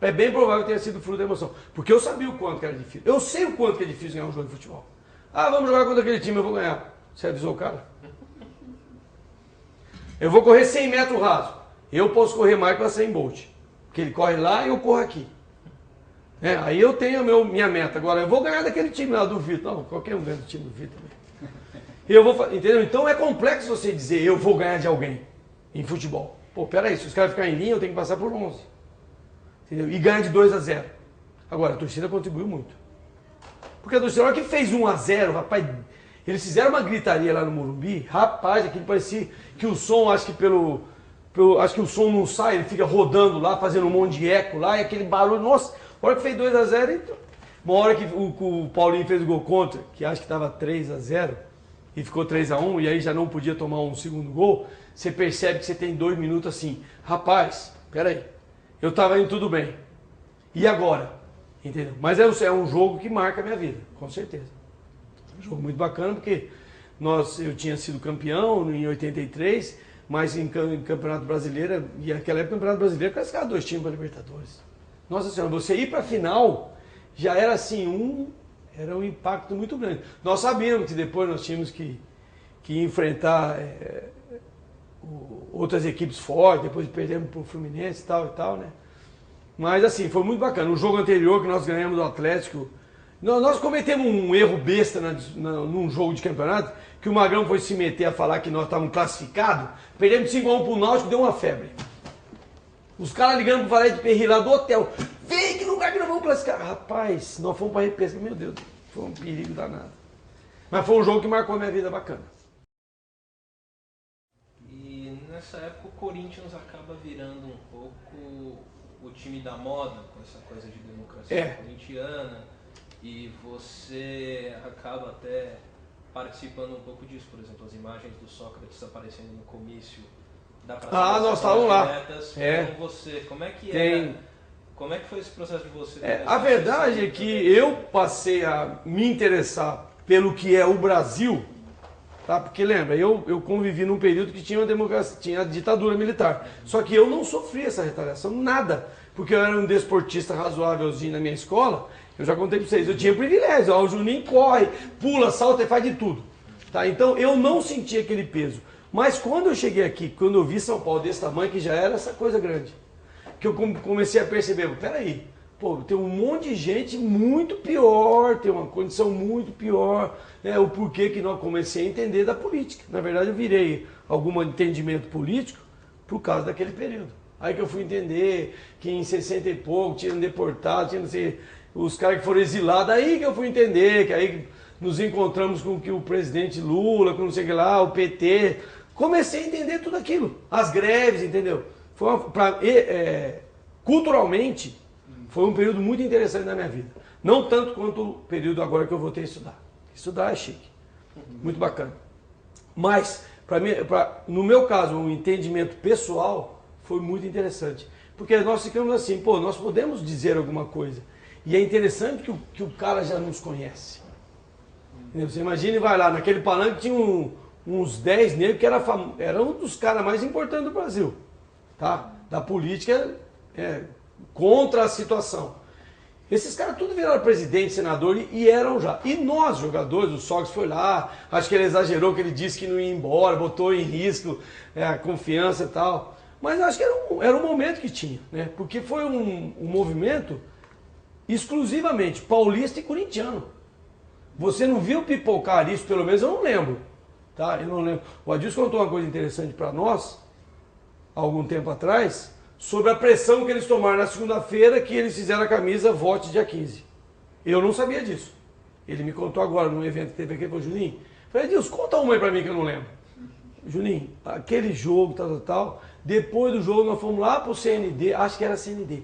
É bem provável que tenha sido fruto da emoção. Porque eu sabia o quanto que era difícil. Eu sei o quanto que é difícil ganhar um jogo de futebol. Ah, vamos jogar contra aquele time, eu vou ganhar. Você avisou o cara? Eu vou correr 100 metros raso. Eu posso correr mais que o Usain Bolt. Porque ele corre lá e eu corro aqui. Aí eu tenho minha meta. Agora, eu vou ganhar daquele time lá do Vitor. Não, qualquer um ganha do time do Vitor também. Entendeu? Então é complexo você dizer eu vou ganhar de alguém em futebol. Pô, peraí, se os caras ficarem em linha, eu tenho que passar por 11. Entendeu? E ganha de 2-0. Agora, a torcida contribuiu muito. Porque a torcida, na hora que fez 1-0, rapaz, eles fizeram uma gritaria lá no Morumbi, rapaz, aquilo parecia que o som, acho que o som não sai, ele fica rodando lá, fazendo um monte de eco lá, e aquele barulho, nossa, a hora que fez 2-0, então, uma hora que o Paulinho fez o gol contra, que acho que estava 3-0, e ficou 3-1, e aí já não podia tomar um segundo gol, você percebe que você tem 2 minutos assim, rapaz, peraí, eu estava indo tudo bem, e agora? Entendeu? Mas é um jogo que marca a minha vida, com certeza. Um jogo muito bacana, porque eu tinha sido campeão em 83, mas em Campeonato Brasileiro, e naquela época o Campeonato Brasileiro classificava 2 times para Libertadores. Nossa Senhora, você ir para a final já era assim, era um impacto muito grande. Nós sabíamos que depois nós tínhamos que enfrentar outras equipes fortes, depois perdemos para o Fluminense e tal, né? Mas assim, foi muito bacana. O jogo anterior que nós ganhamos do Atlético, nós cometemos um erro besta num jogo de campeonato, que o Magrão foi se meter a falar que nós estávamos classificados, perdemos 5-1 pro Náutico, deu uma febre. Os caras ligando pro Valério de Perri lá do hotel, vem que lugar que nós vamos classificar. Rapaz, nós fomos para a repesca, meu Deus, foi um perigo danado. Mas foi um jogo que marcou a minha vida bacana. E nessa época o Corinthians acaba virando um pouco o time da moda, com essa coisa de democracia corintiana, e você acaba até participando um pouco disso, por exemplo, as imagens do Sócrates aparecendo no comício da Praça nós estávamos lá. Com você, como é que foi esse processo de você? A verdade é que eu passei a me interessar pelo que é o Brasil, tá? Porque lembra, eu convivi num período que tinha uma democracia, tinha a ditadura militar. Só que eu não sofri essa retaliação, nada. Porque eu era um desportista razoávelzinho na minha escola, eu já contei para vocês, eu tinha privilégio. O Juninho corre, pula, salta e faz de tudo. Tá? Então eu não senti aquele peso. Mas quando eu cheguei aqui, quando eu vi São Paulo desse tamanho, que já era essa coisa grande, que eu comecei a perceber, peraí, tem um monte de gente muito pior, tem uma condição muito pior, né? O porquê que nós comecei a entender da política. Na verdade eu virei algum entendimento político por causa daquele período. Aí que eu fui entender que em 60 e pouco tinham deportado, tinha não sei, os caras que foram exilados, aí que eu fui entender, que aí nos encontramos com que o presidente Lula, com não sei o que lá, o PT, comecei a entender tudo aquilo, as greves, entendeu? Culturalmente, foi um período muito interessante na minha vida. Não tanto quanto o período agora que eu voltei a estudar. Estudar é chique, muito bacana. Mas, no meu caso, o entendimento pessoal foi muito interessante. Porque nós ficamos assim, nós podemos dizer alguma coisa. E é interessante que o cara já nos conhece. Entendeu? Você imagina e vai lá, naquele palanque tinha uns 10 negros que era um dos caras mais importantes do Brasil. Tá? Da política contra a situação. Esses caras tudo viraram presidente, senador e eram já. E nós, jogadores, o Sócrates foi lá, acho que ele exagerou, que ele disse que não ia embora, botou em risco a confiança e tal. Mas acho que era um momento que tinha, né? Porque foi um movimento exclusivamente paulista e corintiano. Você não viu pipocar isso, pelo menos eu não lembro. Tá? Eu não lembro. O Adilson contou uma coisa interessante para nós, há algum tempo atrás, sobre a pressão que eles tomaram na segunda-feira que eles fizeram a camisa Vote dia 15. Eu não sabia disso. Ele me contou agora num evento que teve aqui para o Juninho. Falei, Adilson, conta uma aí para mim que eu não lembro. Juninho, aquele jogo, tal. Depois do jogo nós fomos lá pro CND, acho que era CND.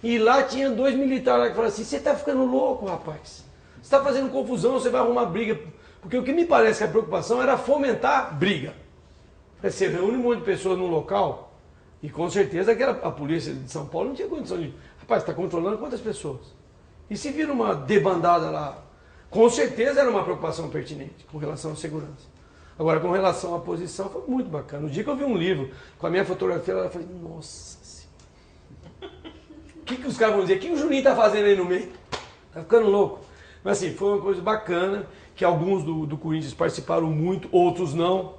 E lá tinha 2 militares lá que falaram assim, você tá ficando louco, rapaz. Você tá fazendo confusão, você vai arrumar briga. Porque o que me parece que a preocupação era fomentar briga. Você reúne um monte de pessoas num local, e com certeza a polícia de São Paulo não tinha condição de... Rapaz, está controlando quantas pessoas? E se vira uma debandada lá, com certeza era uma preocupação pertinente com relação à segurança. Agora, com relação à posição, foi muito bacana. No dia que eu vi um livro com a minha fotografia, eu falei, nossa senhora. O que os caras vão dizer? O que o Juninho tá fazendo aí no meio? Tá ficando louco. Mas assim, foi uma coisa bacana, que alguns do Corinthians participaram muito, outros não.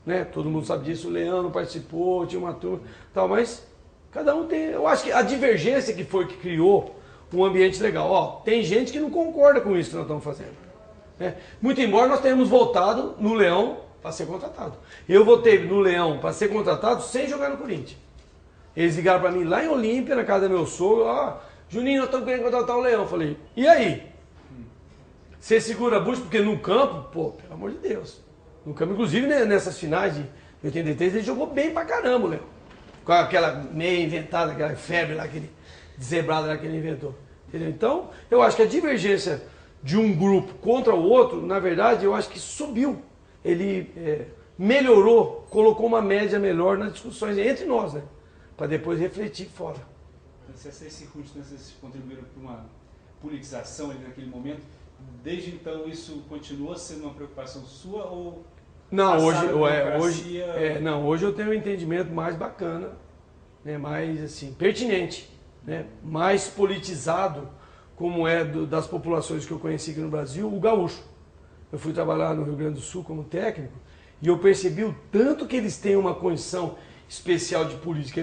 Né? Todo mundo sabe disso, o Leandro participou, tinha uma turma, tal, mas cada um tem... Eu acho que a divergência que foi que criou um ambiente legal. Ó, tem gente que não concorda com isso que nós estamos fazendo. Né? Muito embora nós tenhamos votado no Leão para ser contratado. Eu votei no Leão para ser contratado sem jogar no Corinthians. Eles ligaram para mim lá em Olímpia, na casa do meu sogro, ó, Juninho, nós estamos querendo contratar o Leão. Eu falei, e aí? Você segura a bucha porque no campo, pô, pelo amor de Deus. No campo, inclusive né, nessas finais de 83, ele jogou bem pra caramba, o Leão. Com aquela meia inventada, aquela febre lá, aquele zebrado lá que ele inventou. Entendeu? Então, eu acho que a divergência de um grupo contra o outro, na verdade, eu acho que subiu. Ele melhorou, colocou uma média melhor nas discussões entre nós, né? Para depois refletir fora. Se essas circunstâncias contribuíram para uma politização ali naquele momento, desde então isso continua sendo uma preocupação sua ou... Não, hoje eu tenho um entendimento mais bacana, né? Mais assim, pertinente, né? Mais politizado, como é das populações que eu conheci aqui no Brasil, o gaúcho. Eu fui trabalhar no Rio Grande do Sul como técnico e eu percebi o tanto que eles têm uma condição especial de política.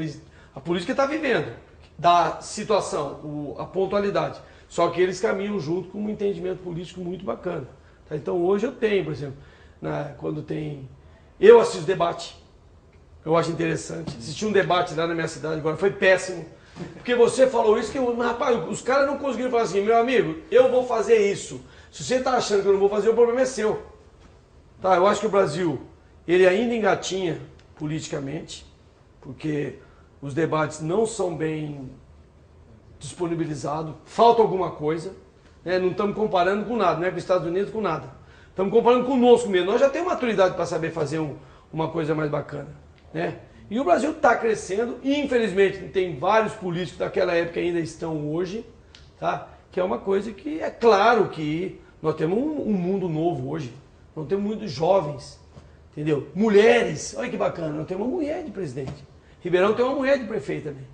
A política está vivendo da situação, a pontualidade. Só que eles caminham junto com um entendimento político muito bacana. Tá? Então hoje eu tenho, por exemplo, quando tem... Eu assisto debate, eu acho interessante. Assisti um debate lá na minha cidade agora, foi péssimo. Porque você falou isso, rapaz, os caras não conseguiram falar assim, meu amigo, eu vou fazer isso. Se você está achando que eu não vou fazer, o problema é seu. Tá, eu acho que o Brasil, ele ainda engatinha politicamente, porque os debates não são bem disponibilizados, falta alguma coisa, né? Não estamos comparando com nada, não é com os Estados Unidos, com nada. Estamos comparando conosco mesmo. Nós já temos maturidade para saber fazer uma coisa mais bacana, né? E o Brasil está crescendo, e infelizmente tem vários políticos daquela época que ainda estão hoje, tá? Que é uma coisa que é claro que nós temos um mundo novo hoje, nós temos muitos jovens, entendeu? Mulheres, olha que bacana, nós temos uma mulher de presidente. Ribeirão tem uma mulher de prefeito também.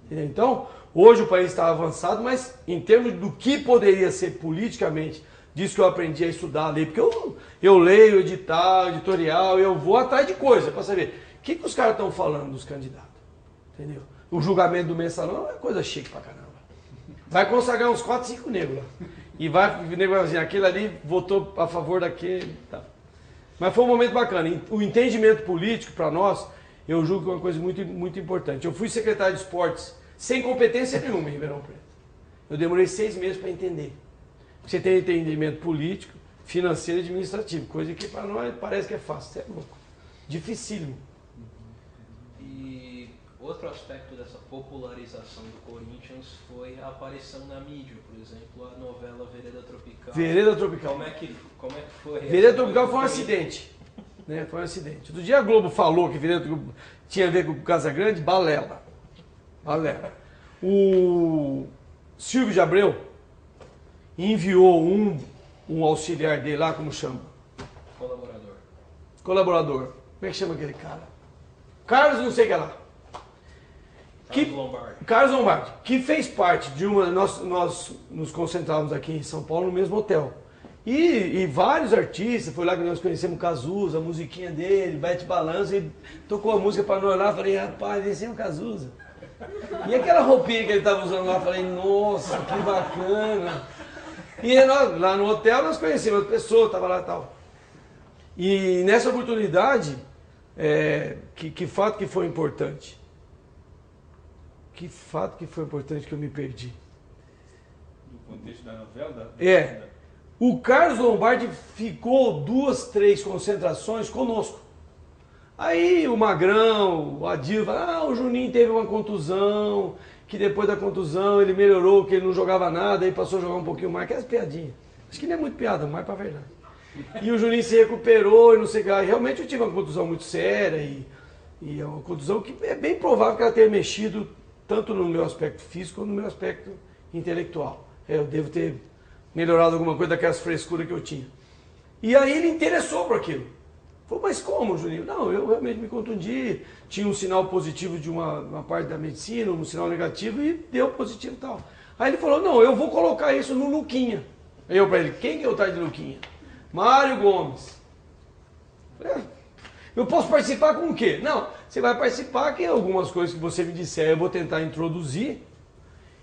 Entendeu? Então, hoje o país está avançado, mas em termos do que poderia ser politicamente, disso que eu aprendi a estudar, a ler, porque eu leio editorial, eu vou atrás de coisa para saber. O que os caras estão falando dos candidatos? Entendeu? O julgamento do mensalão é coisa chique pra caramba. Vai consagrar uns 4, 5 negros lá. E o nego vai dizer, aquele ali votou a favor daquele. Tá. Mas foi um momento bacana. O entendimento político para nós, eu julgo que é uma coisa muito, muito importante. Eu fui secretário de esportes sem competência nenhuma em Ribeirão Preto. Eu demorei 6 meses para entender. Você tem entendimento político, financeiro e administrativo. Coisa que para nós parece que é fácil. Você é louco. Dificílimo. E outro aspecto dessa popularização do Corinthians foi a aparição na mídia, por exemplo, a novela Vereda Tropical. Vereda Tropical. Como é que foi? Vereda Tropical foi um acidente. Né? Foi um acidente. Outro dia a Globo falou que Vereda Tropical tinha a ver com o Casagrande, balela. Balela. O Silvio de Abreu enviou um auxiliar dele lá, como chama? Colaborador. Como é que chama aquele cara? Carlos não sei o que lá. Carlos Lombardi, que fez parte de uma... Nós nos concentrávamos aqui em São Paulo no mesmo hotel. E vários artistas, foi lá que nós conhecemos o Cazuza, a musiquinha dele, Bete Balanço, e tocou a música para nós lá, falei, rapaz, esse é o Cazuza. E aquela roupinha que ele estava usando lá, falei, nossa, que bacana. E nós, lá no hotel nós conhecemos as pessoas, estava lá e tal. E nessa oportunidade, que fato que foi importante? Que fato que foi importante que eu me perdi? No contexto da novela? O Carlos Lombardi ficou 2, 3 concentrações conosco. Aí o Magrão, o Adil, fala, o Juninho teve uma contusão, que depois da contusão ele melhorou, que ele não jogava nada, aí passou a jogar um pouquinho mais, aquelas piadinhas. Acho que não é muito piada, mais pra verdade. E o Juninho se recuperou e não sei o que. Realmente eu tive uma contusão muito séria e é uma contusão que é bem provável que ela tenha mexido tanto no meu aspecto físico quanto no meu aspecto intelectual. Eu devo ter melhorado alguma coisa daquelas frescuras que eu tinha. E aí ele interessou por aquilo. Falou, mas como, Juninho? Não, eu realmente me contundi, tinha um sinal positivo de uma parte da medicina, um sinal negativo e deu positivo e tal. Aí ele falou, não, eu vou colocar isso no Luquinha. Aí eu para ele, quem que eu trago de Luquinha? Mário Gomes. Eu posso participar com o quê? Não, você vai participar que algumas coisas que você me disser eu vou tentar introduzir.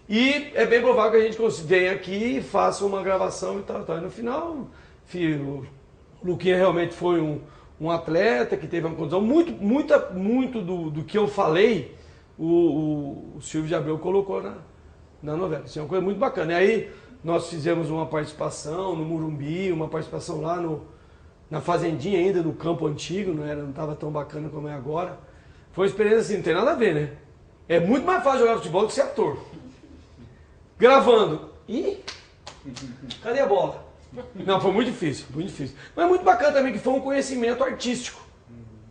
E é bem provável que a gente venha aqui e faça uma gravação e tal. E no final, o Luquinha realmente foi um atleta que teve uma condição. Muito do que eu falei, o Silvio de Abreu colocou na novela. Isso é uma coisa muito bacana. E aí nós fizemos uma participação no Morumbi, uma participação lá na Fazendinha ainda, no campo antigo, não estava tão bacana como é agora. Foi uma experiência assim, não tem nada a ver, né? É muito mais fácil jogar futebol do que ser ator. Gravando. Ih, cadê a bola? Não, foi muito difícil, muito difícil. Mas é muito bacana também que foi um conhecimento artístico.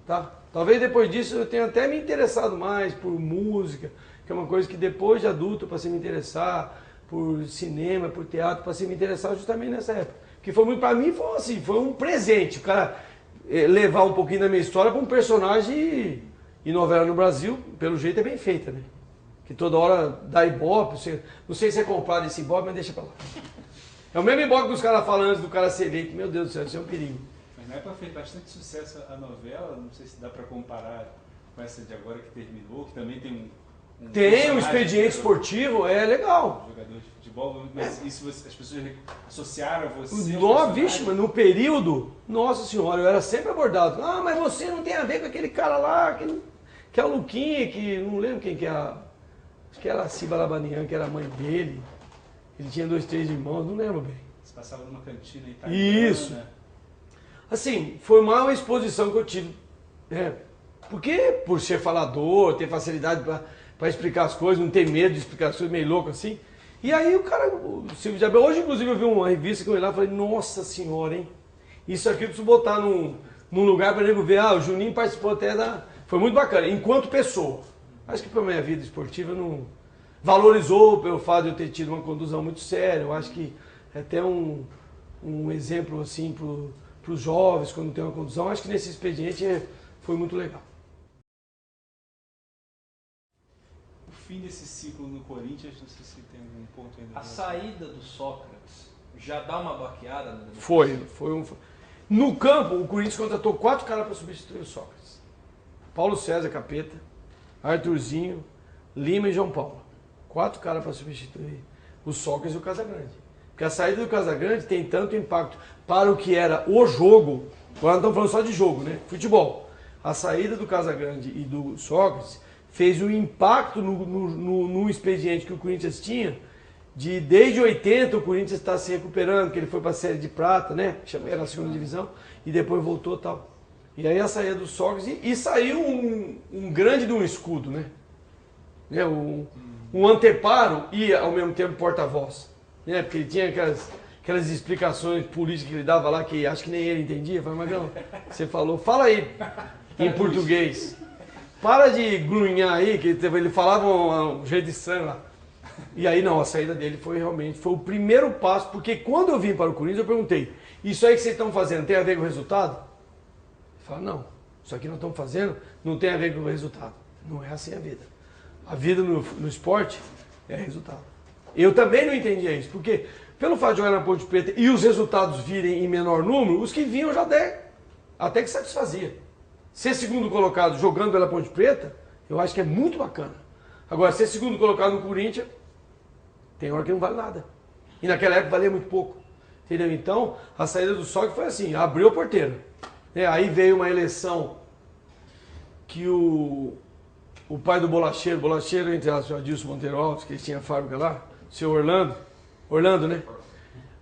Tá? Talvez depois disso eu tenha até me interessado mais por música, que é uma coisa que depois de adulto eu passei a me interessar, por cinema, por teatro, passei a me interessar justamente nessa época. Que foi muito, pra mim foi assim, foi um presente. O cara levar um pouquinho da minha história para um personagem e novela no Brasil, pelo jeito é bem feita, né? Que toda hora dá ibope, não sei se é comprado esse ibope, mas deixa pra lá. É o mesmo ibope que os caras falam antes do cara ser eleito. Meu Deus do céu, isso é um perigo. Mas na época fez bastante sucesso a novela, não sei se dá pra comparar com essa de agora que terminou, que também tem tem um expediente esportivo, é legal. Jogador de futebol, mas isso as pessoas associaram a você? Vixe, mas no período, nossa senhora, eu era sempre abordado. Ah, mas você não tem a ver com aquele cara lá, que é o Luquinha, que não lembro quem que é. Acho que era a Ciba Labanian, que era a mãe dele. Ele tinha 2, 3 irmãos, não lembro bem. Você passava numa cantina italiana. Isso. Assim, foi uma exposição que eu tive. Porque por ser falador, ter facilidade para explicar as coisas, não ter medo de explicar as coisas, meio louco assim. E aí o Silvio de Abreu, hoje inclusive eu vi uma revista com ele lá e falei, nossa senhora, hein? Isso aqui eu preciso botar num lugar para nego ver, o Juninho participou até da... Foi muito bacana, enquanto pessoa. Acho que para minha vida esportiva não valorizou pelo fato de eu ter tido uma contusão muito séria. Eu acho que é até um exemplo assim para os jovens quando tem uma contusão. Acho que nesse expediente foi muito legal. O fim desse ciclo no Corinthians, não sei se tem algum ponto ainda. A saída do Sócrates já dá uma baqueada? Foi. No campo, o Corinthians contratou 4 caras para substituir o Sócrates. Paulo César Capeta, Arthurzinho, Lima e João Paulo. 4 caras para substituir o Sócrates e o Casagrande. Porque a saída do Casagrande tem tanto impacto para o que era o jogo, agora não estamos falando só de jogo, né? Futebol. A saída do Casagrande e do Sócrates fez um impacto no expediente que o Corinthians tinha, desde 80 o Corinthians está se recuperando, que ele foi para a Série de Prata, né? Era a segunda divisão, e depois voltou e tal. E aí a saída do Sócrates, e saiu um grande de um escudo, né? Um anteparo e ao mesmo tempo porta-voz. Né? Porque ele tinha aquelas explicações políticas que ele dava lá, que acho que nem ele entendia. Eu falei, Magrão, você falou, fala aí em português. Para de grunhar aí, que ele falava um jeito estranho lá. E aí não, a saída dele foi o primeiro passo, porque quando eu vim para o Corinthians eu perguntei, isso aí que vocês estão fazendo tem a ver com o resultado? Ele falou, não, isso aqui nós estamos fazendo não tem a ver com o resultado. Não é assim a vida. A vida no esporte é resultado. Eu também não entendia isso, porque pelo fato de jogar na Ponte Preta e os resultados virem em menor número, os que vinham já até que satisfazia. Ser segundo colocado jogando pela Ponte Preta, eu acho que é muito bacana. Agora, ser segundo colocado no Corinthians, tem hora que não vale nada. E naquela época valia muito pouco. Entendeu? Então, a saída do Soccer foi assim, abriu a porteira. Aí veio uma eleição que o pai do bolacheiro entre elas, o Adilson Monteiro Alves, que ele tinha a fábrica lá, o seu Orlando, né?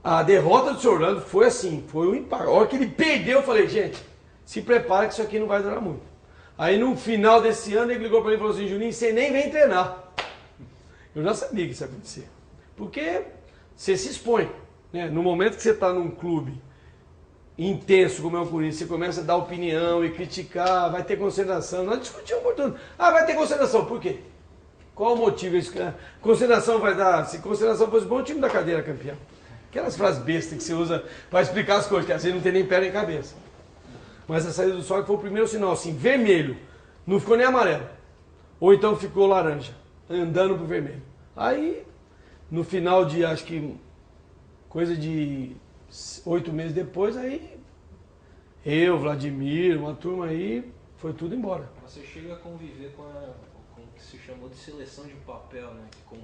A derrota do seu Orlando foi assim, foi um impacto. A hora que ele perdeu, eu falei, gente, se prepara que isso aqui não vai durar muito. Aí no final desse ano ele ligou para mim e falou assim, Juninho, você nem vem treinar. Eu já sabia que isso ia acontecer. Porque você se expõe. Né? No momento que você está num clube intenso como é o Corinthians, você começa a dar opinião e criticar, vai ter concentração. Nós discutimos por tudo. Ah, vai ter concentração. Por quê? Qual o motivo? Concentração vai dar. Se concentração fosse bom, o time da cadeira campeão. Aquelas frases bestas que você usa para explicar as coisas, que às vezes não tem nem pé nem cabeça. Mas a saída do Soccer foi o primeiro sinal, assim, vermelho. Não ficou nem amarelo. Ou então ficou laranja, andando pro vermelho. Aí, no final de, acho que, coisa de 8 meses depois, aí eu, Vladimir, uma turma aí, foi tudo embora. Você chega a conviver com o que se chamou de seleção de papel, né? Que com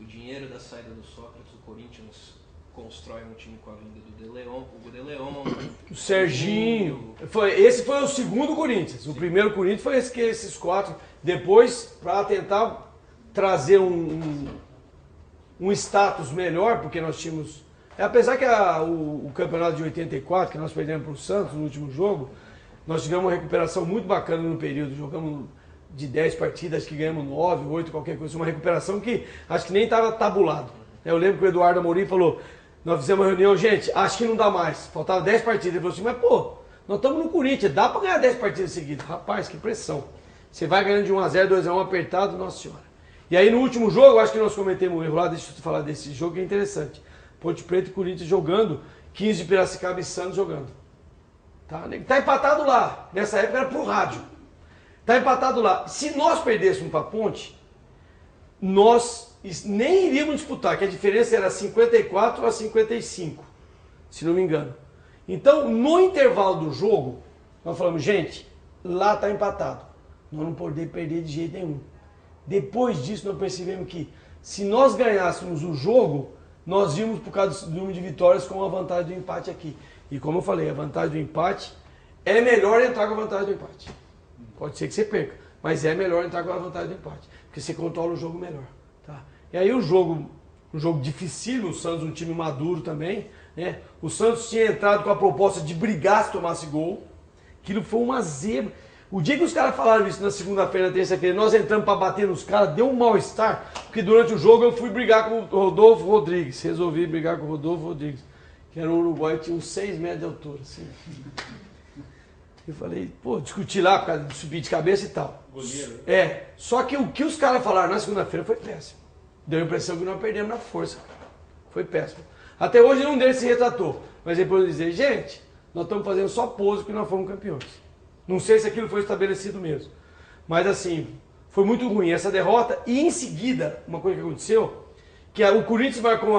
o dinheiro da saída do Sócrates, o Corinthians constrói um time com a vinda do De Leon, o De Leon, o Serginho. Esse foi o segundo Corinthians. O primeiro Corinthians foi esses 4. Depois, para tentar trazer um status melhor, porque nós tínhamos... Apesar que o campeonato de 84, que nós perdemos para o Santos no último jogo, nós tivemos uma recuperação muito bacana no período. Jogamos de 10 partidas, que ganhamos 9, 8, qualquer coisa. Uma recuperação que acho que nem estava tabulado. Eu lembro que o Eduardo Amorim falou, nós fizemos uma reunião, gente, acho que não dá mais. Faltava 10 partidas. Ele falou assim, mas pô, nós estamos no Corinthians, dá para ganhar 10 partidas seguidas. Rapaz, que pressão. Você vai ganhando de 1-0, 2-1 apertado, nossa senhora. E aí no último jogo, acho que nós cometemos um erro lá, deixa eu te falar desse jogo que é interessante. Ponte Preta e Corinthians jogando, 15 de Piracicaba e Santos jogando. Tá empatado lá. Nessa época era pro rádio. Tá empatado lá. Se nós perdêssemos para Ponte, nós nem iríamos disputar, que a diferença era 54 a 55, se não me engano. Então, no intervalo do jogo, nós falamos, gente, lá tá empatado. Nós não podemos perder de jeito nenhum. Depois disso, nós percebemos que se nós ganhássemos o jogo, nós íamos por causa do número de vitórias com a vantagem do empate aqui. E como eu falei, a vantagem do empate é melhor entrar com a vantagem do empate. Pode ser que você perca, mas é melhor entrar com a vantagem do empate, porque você controla o jogo melhor. Tá? E aí um jogo dificílimo, o Santos um time maduro também. Né? O Santos tinha entrado com a proposta de brigar se tomasse gol. Aquilo foi uma zebra. O dia que os caras falaram isso na segunda-feira, na terça-feira, nós entramos para bater nos caras, deu um mal-estar, porque durante o jogo eu fui brigar com o Rodolfo Rodrigues. Resolvi brigar com o Rodolfo Rodrigues, que era um uruguaio, tinha uns 6 metros de altura. Assim. Eu falei, pô, discuti lá por causa de subir de cabeça e tal. Goleiro. Só que o que os caras falaram na segunda-feira foi péssimo. Deu a impressão que nós perdemos na força. Foi péssimo. Até hoje nenhum deles se retratou. Mas depois eu dizer, gente, nós estamos fazendo só pose porque nós fomos campeões. Não sei se aquilo foi estabelecido mesmo. Mas assim, foi muito ruim essa derrota. E em seguida, uma coisa que aconteceu, que o Corinthians vai com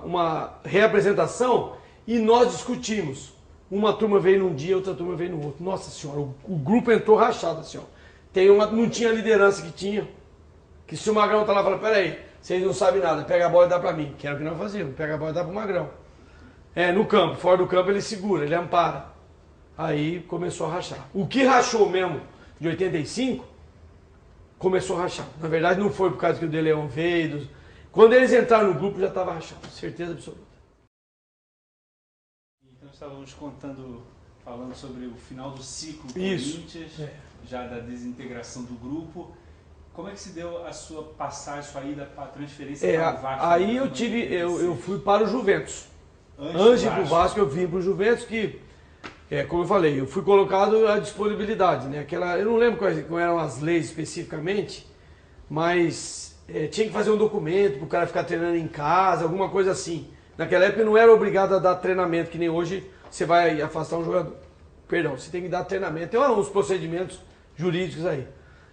uma reapresentação e nós discutimos. Uma turma veio num dia, outra turma veio no outro. Nossa senhora, o grupo entrou rachado assim, ó. Não tinha a liderança que tinha. Que se o Magrão tá lá e fala, peraí, vocês não sabem nada, pega a bola e dá pra mim. Que era o que nós fazíamos, pega a bola e dá pro Magrão. No campo, fora do campo ele segura, ele ampara. Aí começou a rachar. O que rachou mesmo de 85, começou a rachar. Na verdade não foi por causa que o De Leon veio. Quando eles entraram no grupo já estava rachado, certeza absoluta. Então estávamos falando sobre o final do ciclo do Isso. Corinthians, já da desintegração do grupo. Como é que se deu a sua passagem, sua ida para a transferência para o Vasco? Aí eu fui para o Juventus. Antes de ir para o Vasco eu vim para o Juventus, que como eu falei, eu fui colocado à disponibilidade, né? Eu não lembro quais eram as leis especificamente, mas tinha que fazer um documento para o cara ficar treinando em casa, alguma coisa assim. Naquela época eu não era obrigado a dar treinamento, que nem hoje você vai afastar um jogador. Perdão, você tem que dar treinamento. Tem uns procedimentos jurídicos aí.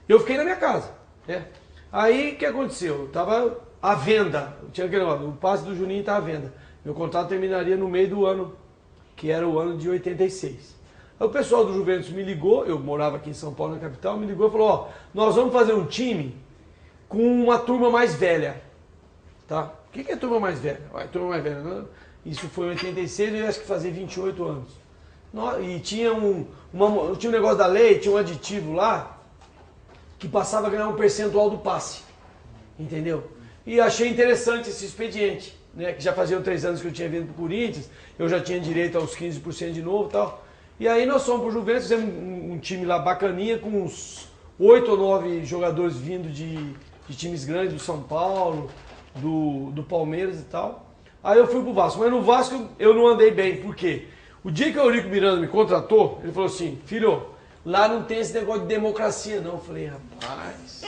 Eu fiquei na minha casa. Aí o que aconteceu? Eu tava à venda, tinha aquele negócio, o passe do Juninho estava à venda. Meu contrato terminaria no meio do ano, que era o ano de 86. Aí o pessoal do Juventus me ligou, eu morava aqui em São Paulo, na capital, me ligou e falou, ó, nós vamos fazer um time com uma turma mais velha. Tá? O que é turma mais velha? Turma mais velha, né? Isso foi em 86, eu acho que fazia 28 anos. E tinha tinha um negócio da lei, tinha um aditivo lá, que passava a ganhar um percentual do passe. Entendeu? E achei interessante esse expediente, né? Que já faziam 3 anos que eu tinha vindo para o Corinthians, eu já tinha direito aos 15% de novo e tal. E aí nós fomos para o Juventus, fizemos um time lá bacaninha, com uns 8 ou 9 jogadores vindo de times grandes, do São Paulo, do Palmeiras e tal. Aí eu fui pro Vasco, mas no Vasco eu não andei bem, por quê? O dia que o Eurico Miranda me contratou, ele falou assim, filho, lá não tem esse negócio de democracia não. Eu falei, rapaz...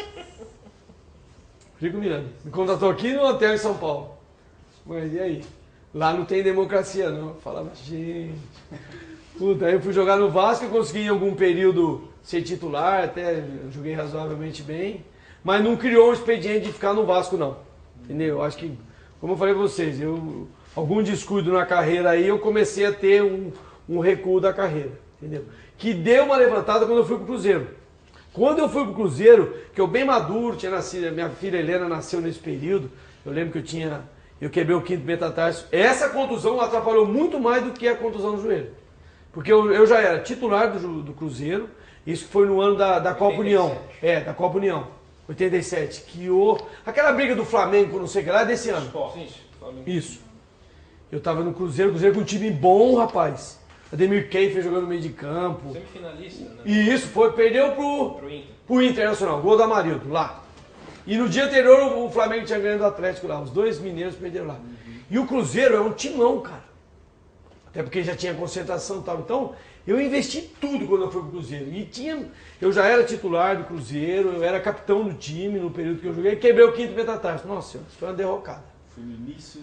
Eurico Miranda me contratou aqui no hotel em São Paulo. Mas e aí? Lá não tem democracia não. Eu falava, gente... Puta, aí eu fui jogar no Vasco, eu consegui em algum período ser titular, até joguei razoavelmente bem, mas não criou um expediente de ficar no Vasco não. Entendeu? Acho que, como eu falei pra vocês, algum descuido na carreira aí, eu comecei a ter um recuo da carreira, entendeu? Que deu uma levantada quando eu fui pro Cruzeiro. Quando eu fui pro Cruzeiro, que eu bem maduro, tinha nascido, minha filha Helena nasceu nesse período, eu lembro que eu quebrei o 5º metatarso. Essa contusão atrapalhou muito mais do que a contusão no joelho. Porque eu já era titular do Cruzeiro, isso foi no ano da Copa União. Da Copa União. 87, aquela briga do Flamengo, não sei o que lá, é desse ano. Isso. Eu tava no Cruzeiro com um time bom, rapaz. Ademir Keifer jogando no meio de campo. Semifinalista, né? E isso, perdeu pro Internacional, gol da Amarildo, lá. E no dia anterior o Flamengo tinha ganhado do Atlético lá, os 2 mineiros perderam lá. E o Cruzeiro é um timão, cara. Até porque já tinha concentração e tal. Então, eu investi tudo quando eu fui pro Cruzeiro. Eu já era titular do Cruzeiro, eu era capitão do time no período que eu joguei, quebrei o 5º metatarso. Nossa senhora, isso foi uma derrocada. Foi no início?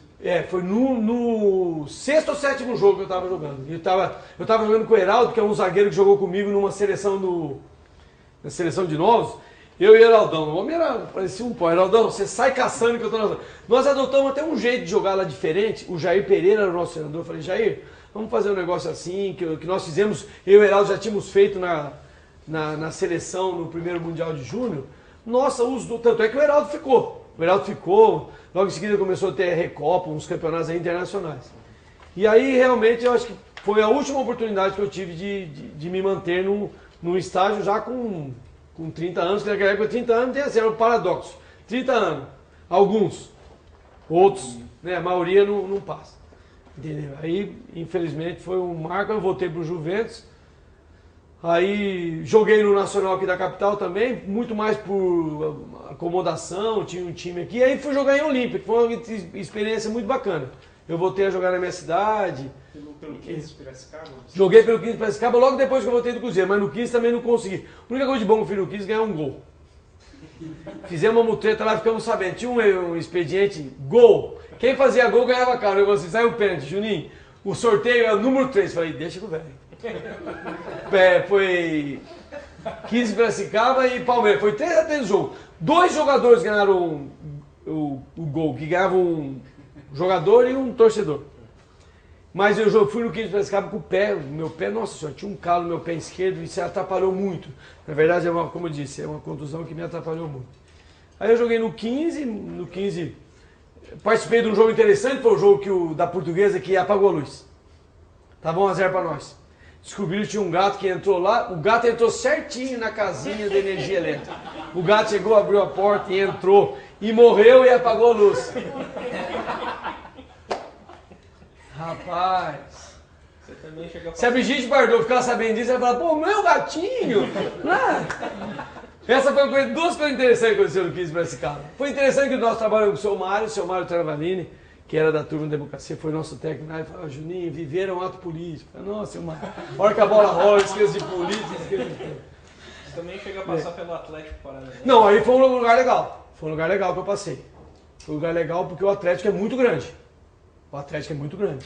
Foi no 6º ou 7º jogo que eu tava jogando. Eu tava jogando com o Heraldo, que é um zagueiro que jogou comigo numa seleção na seleção de novos. Eu e o Heraldão, o homem parecia um pó. Heraldão, você sai caçando que eu tô... Nós adotamos até um jeito de jogar lá diferente. O Jair Pereira era o nosso treinador. Eu falei, Jair, vamos fazer um negócio assim, que nós fizemos, eu e o Heraldo já tínhamos feito na seleção, no primeiro Mundial de Júnior. Nossa, tanto é que o Heraldo ficou. Logo em seguida começou a ter Recopa, uns campeonatos aí internacionais. E aí, realmente, eu acho que foi a última oportunidade que eu tive de me manter num estágio já com 30 anos, que naquela época 30 anos era um paradoxo. 30 anos, alguns, outros, né, a maioria não passa. Entendeu? Aí, infelizmente, foi um marco, eu voltei pro Juventus. Aí joguei no Nacional aqui da capital também, muito mais por acomodação, tinha um time aqui. Aí fui jogar em Olímpia, que foi uma experiência muito bacana. Eu voltei a jogar na minha cidade. Pelo 15 Piracicaba? Joguei pelo 15 Piracicaba logo depois que eu voltei do Cruzeiro, mas no 15 também não consegui. A única coisa de bom que eu fiz no 15 é ganhar um gol. Fizemos uma mutreta lá, ficamos sabendo. Tinha um expediente, gol. Quem fazia gol ganhava caro. Eu falei assim, saiu o pênalti, Juninho. O sorteio é o número 3. Falei, deixa com o velho. Foi 15 Piracicaba e Palmeiras. Foi 3-3 o jogo. 2 jogadores ganharam o gol, que ganhavam um jogador e um torcedor. Mas eu fui no 15 Piracicaba com o pé, meu pé, nossa senhora, tinha um calo no meu pé esquerdo e isso atrapalhou muito. Na verdade, como eu disse, é uma contusão que me atrapalhou muito. Aí eu joguei no 15 participei de um jogo interessante, foi o jogo da Portuguesa que apagou a luz. Tava 1-0 para nós. Descobriram que tinha um gato que entrou lá, o gato entrou certinho na casinha de energia elétrica. O gato chegou, abriu a porta e entrou, e morreu e apagou a luz. Rapaz, se a Brigitte Bardot ficar sabendo disso, ela vai falar, pô, meu gatinho! Essa foi duas coisas interessantes que aconteceram no 15 Piracicaba. Foi interessante que nós trabalhamos com o seu Mário Travaglini, que era da turma da democracia, foi nosso técnico, e falou, Juninho, viver é um ato político. Eu falei, nossa, a hora que a bola rola, esqueço de política, esqueço de tudo. Você também chega a passar pelo Atlético Paranaense? Não, aí foi um lugar legal. Foi um lugar legal que eu passei. Foi um lugar legal porque o Atlético é muito grande. O Atlético é muito grande.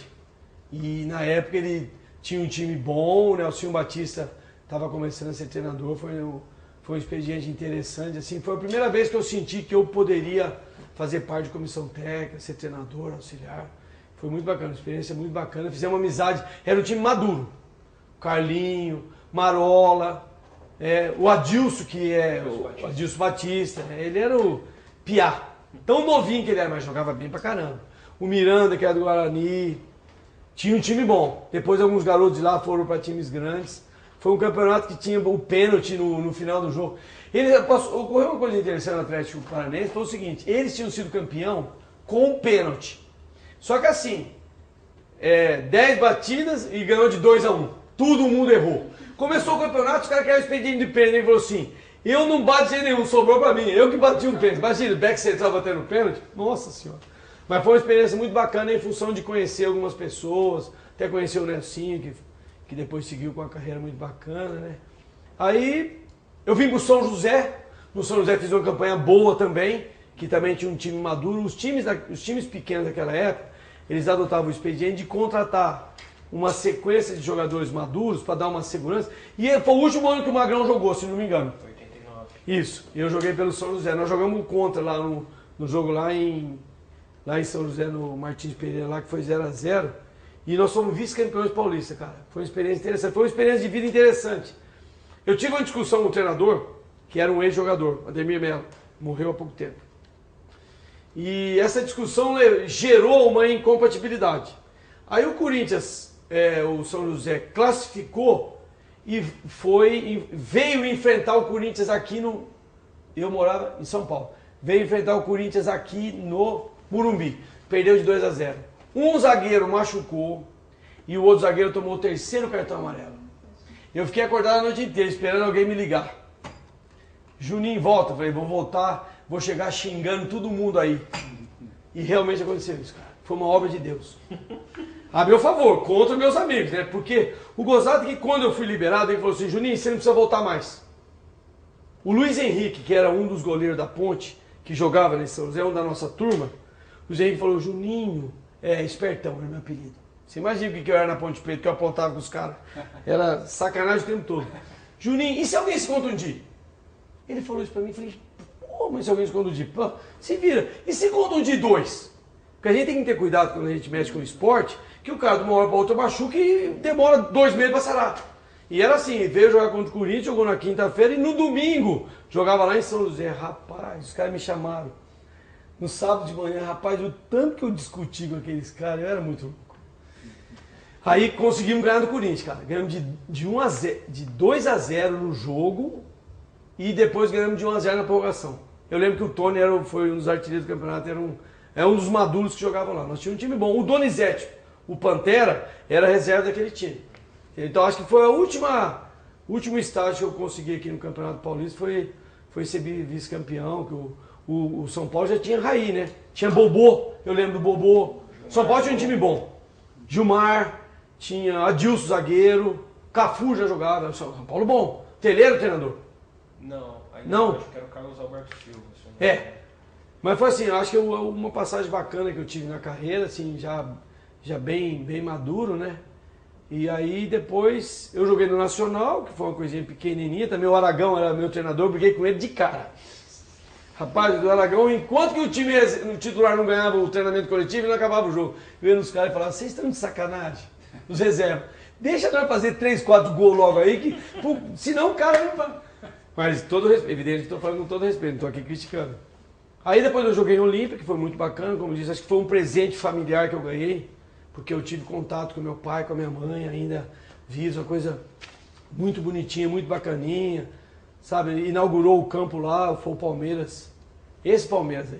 E na época ele tinha um time bom, o Nelsinho Batista estava começando a ser treinador, foi Foi um expediente interessante, assim, foi a primeira vez que eu senti que eu poderia fazer parte de comissão técnica, ser treinador, auxiliar. Foi muito bacana, uma experiência muito bacana. Fizemos uma amizade, era um time maduro. Carlinho, Marola, o Adilson, que é o Adilson Batista, ele era o piá. Tão novinho que ele era, mas jogava bem pra caramba. O Miranda, que era do Guarani, tinha um time bom. Depois alguns garotos de lá foram para times grandes. Foi um campeonato que tinha o pênalti no final do jogo. Ocorreu uma coisa interessante no Atlético Paranaense, foi o seguinte, eles tinham sido campeão com o pênalti. Só que assim, 10 batidas e ganhou de 2-1. Todo mundo errou. Começou o campeonato, os caras queriam expediente de pênalti. Ele falou assim, eu não bati nenhum, sobrou pra mim. Eu que bati um pênalti. Imagina, o back central batendo pênalti. Nossa senhora. Mas foi uma experiência muito bacana em função de conhecer algumas pessoas. Até conhecer o Nelsinho, que depois seguiu com uma carreira muito bacana, né? Aí eu vim pro São José. No São José fiz uma campanha boa também, que também tinha um time maduro. Os times pequenos daquela época, eles adotavam o expediente de contratar uma sequência de jogadores maduros para dar uma segurança. E foi o último ano que o Magrão jogou, se não me engano. Foi 89. Isso. Eu joguei pelo São José. Nós jogamos contra lá no jogo lá em São José, no Martins Pereira, lá que foi 0-0. E nós fomos vice-campeões paulistas, cara. Foi uma experiência interessante. Foi uma experiência de vida interessante. Eu tive uma discussão com o treinador, que era um ex-jogador, Ademir Melo. Morreu há pouco tempo. E essa discussão gerou uma incompatibilidade. Aí o Corinthians, o São José, classificou e veio enfrentar o Corinthians aqui no... Eu morava em São Paulo. Veio enfrentar o Corinthians aqui no Morumbi. Perdeu de 2-0. Um zagueiro machucou e o outro zagueiro tomou o terceiro cartão amarelo. Eu fiquei acordado a noite inteira esperando alguém me ligar. Juninho, volta. Eu falei, vou voltar, vou chegar xingando todo mundo aí. E realmente aconteceu isso, cara. Foi uma obra de Deus. A meu favor, contra meus amigos, né? Porque o gozado é que quando eu fui liberado, ele falou assim, Juninho, você não precisa voltar mais. O Luiz Henrique, que era um dos goleiros da Ponte, que jogava nesse São José, um da nossa turma, o Luiz Henrique falou, Juninho, espertão, era meu apelido. Você imagina o que eu era na Ponte Preta, que eu apontava com os caras. Era sacanagem o tempo todo. Juninho, e se alguém se contundir? Ele falou isso pra mim, eu falei, pô, mas se alguém se contundir? Pô, se vira. E se contundir 2? Porque a gente tem que ter cuidado quando a gente mexe com o esporte, que o cara de uma hora para outra machuca e demora 2 meses para sarar. E era assim, veio jogar contra o Corinthians, jogou na quinta-feira e no domingo jogava lá em São José. Rapaz, os caras me chamaram. No sábado de manhã, rapaz, o tanto que eu discuti com aqueles caras, eu era muito louco. Aí conseguimos ganhar do Corinthians, cara. Ganhamos de 2-0 no jogo e depois ganhamos de 1-0 na prorrogação. Eu lembro que o Tony foi um dos artilheiros do campeonato, era um dos maduros que jogavam lá. Nós tínhamos um time bom. O Donizete, o Pantera, era reserva daquele time. Então acho que foi o último estágio que eu consegui aqui no Campeonato Paulista foi ser vice-campeão, que o São Paulo já tinha Raí, né? Tinha Bobô, eu lembro do Bobô. São Paulo tinha um time bom. Gilmar, tinha Adilson zagueiro, Cafu já jogava, São Paulo bom. Teleiro treinador? Não, ainda não. Acho que era o Carlos Alberto Silva. Mas foi assim, eu acho que uma passagem bacana que eu tive na carreira, assim, já bem maduro, né? E aí depois eu joguei no Nacional, que foi uma coisinha pequenininha, também o Aragão era meu treinador, briguei com ele de cara. Rapaz, do Aragão, enquanto que o time titular não ganhava o treinamento coletivo, ele não acabava o jogo. Eu ia nos caras e falava, vocês estão de sacanagem, os reservas. Deixa nós fazer 3, 4 gols logo aí, que senão o cara não... Mas evidente que estou falando com todo respeito, não estou aqui criticando. Aí depois eu joguei no Olímpia, que foi muito bacana, como eu disse, acho que foi um presente familiar que eu ganhei, porque eu tive contato com meu pai, com a minha mãe, ainda fiz uma coisa muito bonitinha, muito bacaninha, sabe? Inaugurou o campo lá, foi o Palmeiras, esse Palmeiras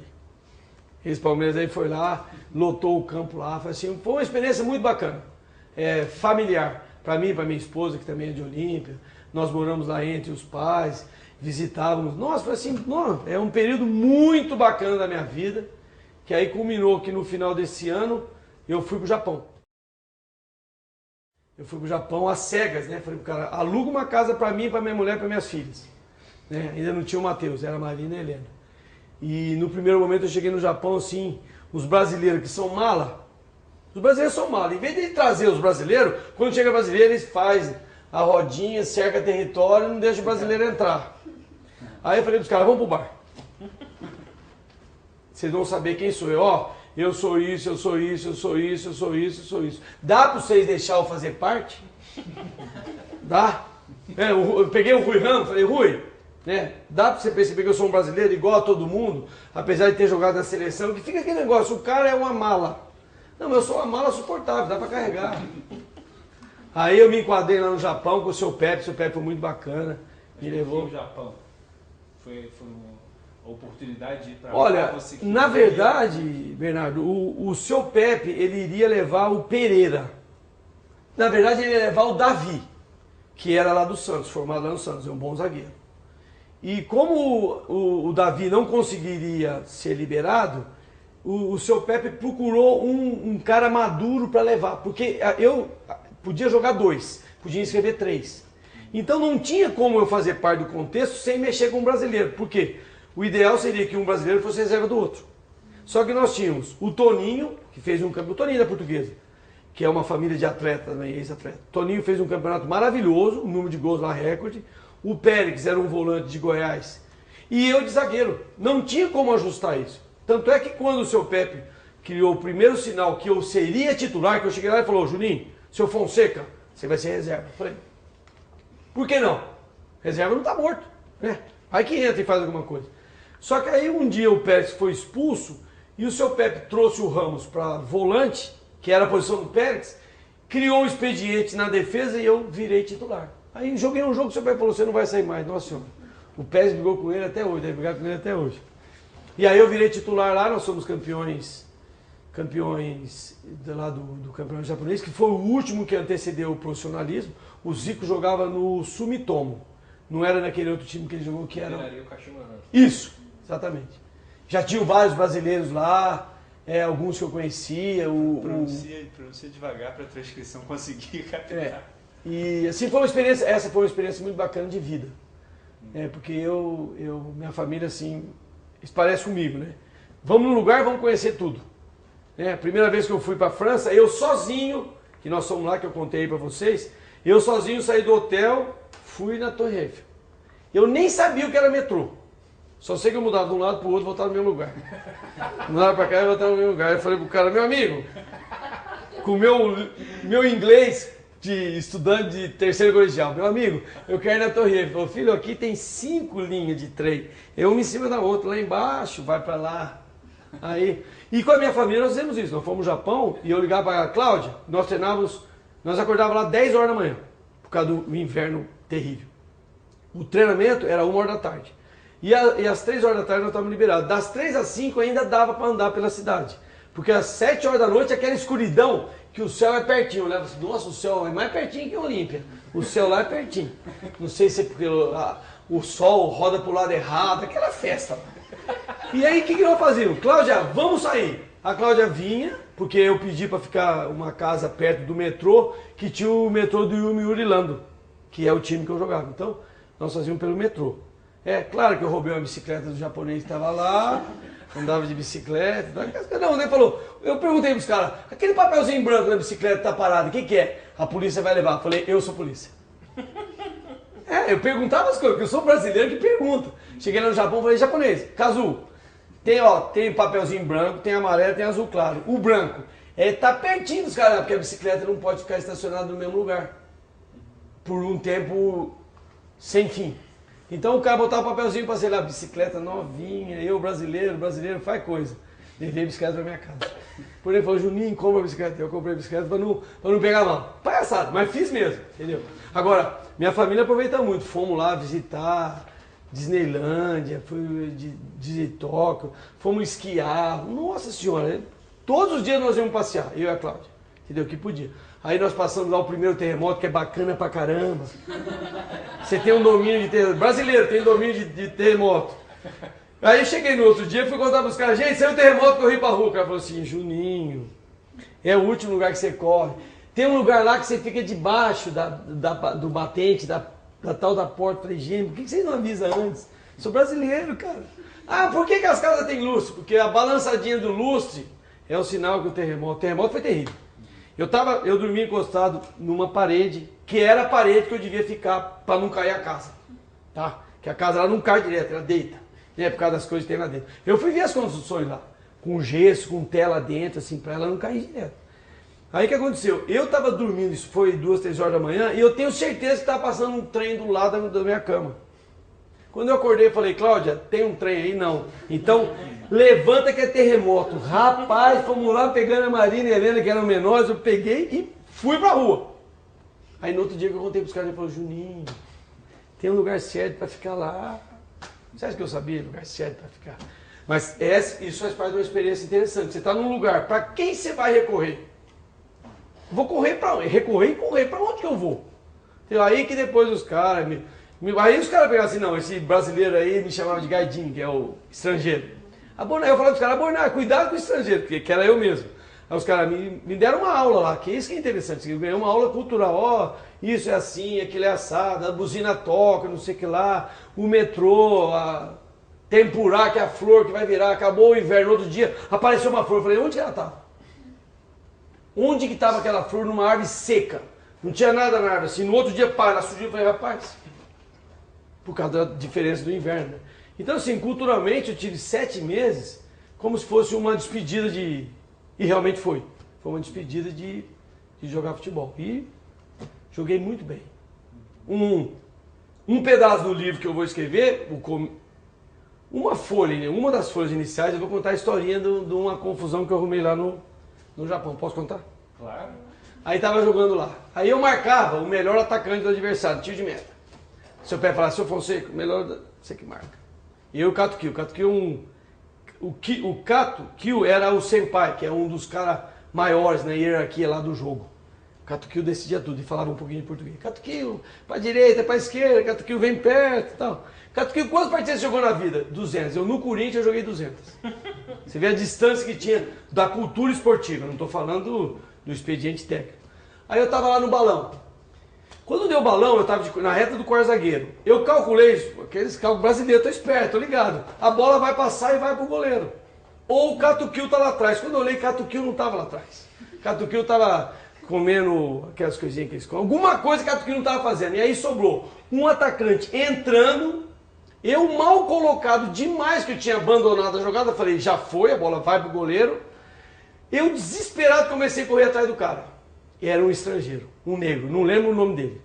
aí foi lá, lotou o campo lá, foi assim, foi uma experiência muito bacana, familiar, para mim, para minha esposa, que também é de Olímpia, nós moramos lá entre os pais, visitávamos, nossa, foi assim, é um período muito bacana da minha vida, que aí culminou que no final desse ano, eu fui pro Japão. Eu fui pro Japão às cegas, né? Falei pro cara, aluga uma casa para mim, para minha mulher, para minhas filhas. Né? Ainda não tinha o Matheus, era a Marina e a Helena. E no primeiro momento eu cheguei no Japão, assim, os brasileiros que são mala, os brasileiros são mala. Em vez de trazer os brasileiros, quando chega brasileiro, eles fazem a rodinha, cerca território e não deixa o brasileiro entrar. Aí eu falei pros caras, vamos pro bar. Vocês vão saber quem sou eu. Ó, eu sou isso, eu sou isso, eu sou isso, eu sou isso, eu sou isso. Dá pra vocês deixar eu fazer parte? Dá? Eu peguei o Rui Ramos, falei, Rui, né? Dá pra você perceber que eu sou um brasileiro igual a todo mundo, apesar de ter jogado na seleção, que fica aquele negócio, o cara é uma mala. Não, mas eu sou uma mala suportável, dá pra carregar. Aí eu me enquadrei lá no Japão com o seu Pepe foi muito bacana, me levou. O Japão foi uma oportunidade de ir pra Olha, você que na queria. verdade, Bernardo, o seu Pepe, ele iria levar o Pereira. Na verdade, ele ia levar o Davi, que era lá do Santos, formado lá no Santos, é um bom zagueiro. E como o Davi não conseguiria ser liberado, o seu Pepe procurou um cara maduro para levar, porque eu podia jogar 2, podia inscrever 3. Então não tinha como eu fazer parte do contexto sem mexer com um brasileiro. Por quê? O ideal seria que um brasileiro fosse reserva do outro. Só que nós tínhamos o Toninho, que fez um campeonato, o Toninho da Portuguesa, que é uma família de atleta também, ex-atleta. Toninho fez um campeonato maravilhoso, um número de gols lá recorde. O Pérez era um volante de Goiás. E eu de zagueiro. Não tinha como ajustar isso. Tanto é que quando o seu Pepe criou o primeiro sinal que eu seria titular, que eu cheguei lá e falou, Juninho, seu Fonseca, você vai ser reserva. Eu falei, por que não? Reserva não está morto, né? Aí que entra e faz alguma coisa. Só que aí um dia o Pérez foi expulso e o seu Pepe trouxe o Ramos para volante, que era a posição do Pérez, criou um expediente na defesa e eu virei titular. Aí joguei um jogo, o seu Pepe falou, você não vai sair mais. Nossa senhora, o Pérez brigou com ele até hoje, deve brigar com ele até hoje. E aí eu virei titular lá, nós somos campeões lá do campeonato japonês, que foi o último que antecedeu o profissionalismo. O Zico jogava no Sumitomo, não era naquele outro time que ele jogou, que era... Isso, exatamente. Já tinham vários brasileiros lá, alguns que eu conhecia. Pronuncia devagar para a transcrição conseguir captar. E assim essa foi uma experiência muito bacana de vida. Porque minha família assim, isso parece comigo, né? Vamos num lugar, vamos conhecer tudo. Primeira vez que eu fui para a França, eu sozinho, que nós fomos lá, que eu contei aí para vocês, eu sozinho saí do hotel, fui na Torre Eiffel. Eu nem sabia o que era metrô. Só sei que eu mudava de um lado para o outro e voltava no mesmo lugar. Mudava para cá e voltava no mesmo lugar. Eu falei pro cara, meu amigo, com o meu inglês de estudante de terceiro colegial, meu amigo, eu quero ir na Torre Eiffel. Ele falou, filho, aqui tem 5 linhas de trem. Uma em cima da outra, lá embaixo, vai para lá. Aí, e com a minha família nós fizemos isso. Nós fomos no Japão e eu ligava para a Cláudia, nós acordávamos lá 10 horas da manhã, por causa do inverno terrível. O treinamento era 1 hora da tarde. E às 3 horas da tarde nós estávamos liberados. Das 3 às 5 ainda dava para andar pela cidade. Porque às 7 horas da noite, aquela escuridão, que o céu é pertinho. Eu olhava assim, nossa, o céu é mais pertinho que a Olímpia. O céu lá é pertinho. Não sei se é porque o sol roda para o lado errado, aquela festa. E aí, o que nós fazíamos? Cláudia, vamos sair. A Cláudia vinha, porque eu pedi para ficar uma casa perto do metrô, que tinha o metrô do Yomiuri Lando, que é o time que eu jogava. Então, nós fazíamos pelo metrô. Claro que eu roubei uma bicicleta do japonês que estava lá, andava de bicicleta. Não, né? Falou, eu perguntei para os caras, aquele papelzinho branco na bicicleta está parado, o que é? A polícia vai levar. Eu falei, eu sou polícia. Eu perguntava as coisas, porque eu sou brasileiro que pergunta. Cheguei lá no Japão e falei, japonês, Kazu, tem papelzinho branco, tem amarelo, tem azul claro. O branco tá pertinho dos caras, porque a bicicleta não pode ficar estacionada no mesmo lugar por um tempo sem fim. Então o cara botava o papelzinho para, sei lá, bicicleta novinha, eu brasileiro faz coisa. Levei a bicicleta para minha casa. Por ele falou, Juninho, compra a bicicleta. Eu comprei a bicicleta para não pegar mal. Palhaçada, mas fiz mesmo, entendeu? Agora, minha família aproveita muito. Fomos lá visitar Disneylândia, fui de Tóquio, fomos esquiar. Nossa senhora, todos os dias nós íamos passear, eu e a Cláudia, entendeu? Que podia. Aí nós passamos lá o primeiro terremoto, que é bacana pra caramba. Você tem um domínio de terremoto. Brasileiro tem domínio de terremoto. Aí eu cheguei no outro dia e fui contar pros caras, gente, saiu um terremoto, corri pra rua. O cara falou assim, Juninho, é o último lugar que você corre. Tem um lugar lá que você fica debaixo do batente, da tal da porta. Falei, gente, por que vocês não avisam antes? Sou brasileiro, cara. Ah, por que as casas têm lustre? Porque a balançadinha do lustre é o sinal que o terremoto foi terrível. Eu dormia encostado numa parede, que era a parede que eu devia ficar para não cair a casa, tá? Que a casa lá não cai direto, ela deita. Né, por causa das coisas que tem lá dentro. Eu fui ver as construções lá, com gesso, com tela dentro, assim, para ela não cair direto. Aí o que aconteceu? Eu estava dormindo, isso foi 2, 3 horas da manhã, e eu tenho certeza que estava passando um trem do lado da minha cama. Quando eu acordei, eu falei, Cláudia, tem um trem aí? Não. Então, levanta que é terremoto. Rapaz, fomos lá pegando a Marina e a Helena, que eram menores, eu peguei e fui pra rua. Aí no outro dia que eu contei pros caras, ele falou, Juninho, tem um lugar certo para ficar lá. Você acha que eu sabia o lugar certo para ficar? Mas isso faz parte de uma experiência interessante. Você está num lugar, para quem você vai recorrer? Vou correr para onde? Recorrer e correr. Para onde que eu vou? Então, aí que depois os caras... Aí os caras pegaram assim, não, esse brasileiro aí me chamava de Gaidinho, que é o estrangeiro. Eu falava pros caras, Bornai, cuidado com o estrangeiro, porque que era eu mesmo. Aí os caras me deram uma aula lá, que isso que é interessante. Eu ganhei uma aula cultural, ó, isso é assim, aquilo é assado, a buzina toca, não sei o que lá, o metrô, a tempurá, que é a flor que vai virar, acabou o inverno, outro dia apareceu uma flor, eu falei, onde ela estava? Onde que estava aquela flor numa árvore seca? Não tinha nada na árvore, assim, no outro dia, pá, ela surgiu, eu falei, rapaz, por causa da diferença do inverno. Né? Então, assim, culturalmente eu tive 7 meses como se fosse uma despedida de... E realmente foi. Foi uma despedida de jogar futebol. E joguei muito bem. Um pedaço do livro que eu vou escrever, uma folha, né? Uma das folhas iniciais, eu vou contar a historinha de uma confusão que eu arrumei lá no Japão. Posso contar? Claro. Aí tava jogando lá. Aí eu marcava o melhor atacante do adversário, tiro de meta. Seu pé falava, seu Fonseca, melhor você que marca. E eu o Kato Kill. O Kato Kill era o senpai, que é um dos caras maiores na hierarquia lá do jogo. O Kato Kill decidia tudo e falava um pouquinho de português. Kato Kill, pra direita, pra esquerda, Kato Kill vem perto e tal. Kato Kill, quantas partidas você jogou na vida? 200. Eu no Corinthians eu joguei 200. Você vê a distância que tinha da cultura esportiva, não estou falando do expediente técnico. Aí eu tava lá no balão. Quando deu o balão, eu estava na reta do quarto zagueiro. Eu calculei, aqueles cálculos brasileiros, estou esperto, estou ligado. A bola vai passar e vai pro goleiro. Ou o Kato Kill tá lá atrás. Quando eu olhei, Kato Kill não estava lá atrás. Kato Kill estava comendo aquelas coisinhas que eles comem. Alguma coisa que Kato Kill não estava fazendo. E aí sobrou um atacante entrando. Eu mal colocado demais que eu tinha abandonado a jogada. Falei, já foi, a bola vai pro goleiro. Eu desesperado comecei a correr atrás do cara. Era um estrangeiro, um negro, não lembro o nome dele.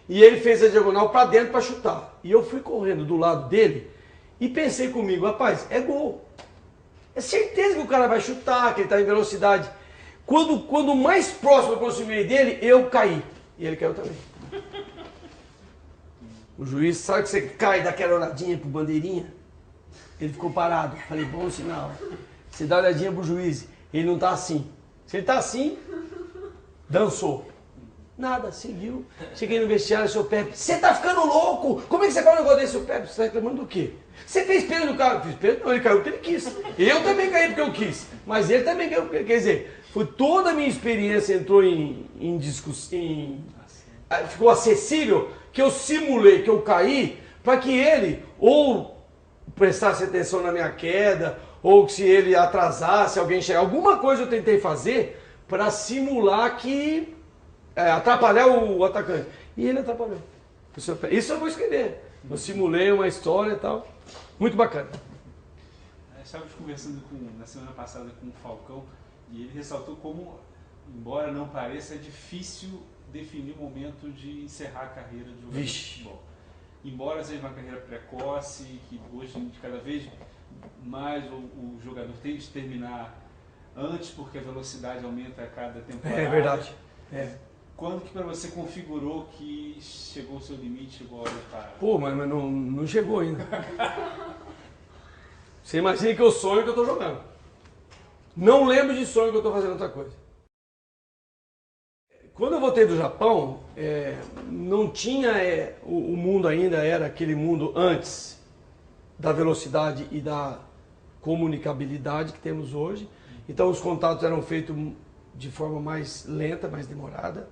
E ele fez a diagonal para dentro para chutar. E eu fui correndo do lado dele e pensei comigo, rapaz, é gol. É certeza que o cara vai chutar, que ele está em velocidade. Quando mais próximo eu aproximei dele, eu caí. E ele caiu também. O juiz, sabe que você cai daquela olhadinha pro bandeirinha? Ele ficou parado. Falei, bom sinal. Você dá uma olhadinha pro juiz. Ele não tá assim. Se ele tá assim... Dançou. Nada, seguiu. Cheguei no vestiário, seu Pepe, você tá ficando louco? Como é que você fala um negócio desse, seu Pepe? Você tá reclamando do quê? Você fez pênalti no cara? Fiz pênalti? Não, ele caiu porque ele quis. Eu também caí porque eu quis. Mas ele também caiu porque, quer dizer, foi toda a minha experiência entrou em discussão, ficou acessível, que eu simulei que eu caí, para que ele ou prestasse atenção na minha queda, ou que se ele atrasasse, alguém chegar, alguma coisa eu tentei fazer para simular que atrapalhar o atacante. E ele atrapalhou. Isso eu vou escrever. Eu simulei uma história e tal. Muito bacana. Estávamos conversando na semana passada com o Falcão e ele ressaltou como, embora não pareça, é difícil definir o momento de encerrar a carreira de jogador de futebol. Embora seja uma carreira precoce, que hoje cada vez mais o jogador tem de terminar antes, porque a velocidade aumenta a cada temporada. É verdade. É. Quando que para você configurou que chegou o seu limite, chegou a hora de parar? Pô, mas não chegou ainda. Você imagina que eu sonho que eu estou jogando. Não lembro de sonho que eu estou fazendo outra coisa. Quando eu voltei do Japão, não tinha... o mundo ainda era aquele mundo antes da velocidade e da comunicabilidade que temos hoje. Então os contatos eram feitos de forma mais lenta, mais demorada.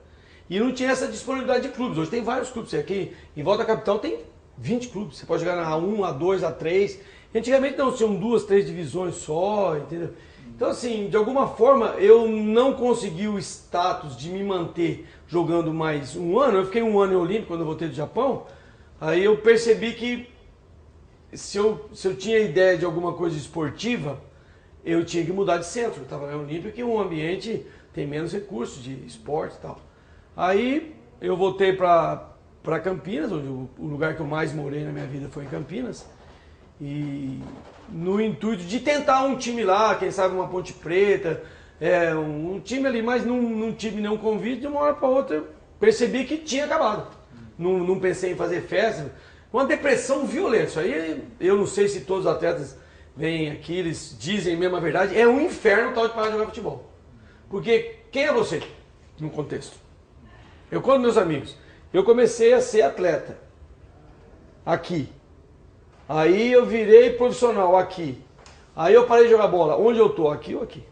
E não tinha essa disponibilidade de clubes. Hoje tem vários clubes. Aqui em Volta à Capital tem 20 clubes. Você pode jogar na A1, A2, A3. Antigamente não, tinham 2, 3 divisões só, entendeu? Então assim, de alguma forma eu não consegui o status de me manter jogando mais um ano. Eu fiquei um ano em Olímpico quando eu voltei do Japão, Aí eu percebi que se eu tinha ideia de alguma coisa esportiva, eu tinha que mudar de centro. Eu estava na Olímpica, e um ambiente tem menos recursos de esporte e tal. Aí eu voltei para Campinas, onde o lugar que eu mais morei na minha vida foi em Campinas. E no intuito de tentar um time lá, quem sabe uma Ponte Preta, um time ali, mas não tive nenhum convite. De uma hora para outra eu percebi que tinha acabado. Não pensei em fazer festa. Uma depressão violenta. Isso aí eu não sei se todos os atletas vêm aqui, eles dizem mesmo a verdade. É um inferno tal de parar de jogar futebol. Porque quem é você no contexto? Eu conto meus amigos. Eu comecei a ser atleta aqui. Aí eu virei profissional aqui. Aí eu parei de jogar bola. Onde eu tô? Aqui ou aqui?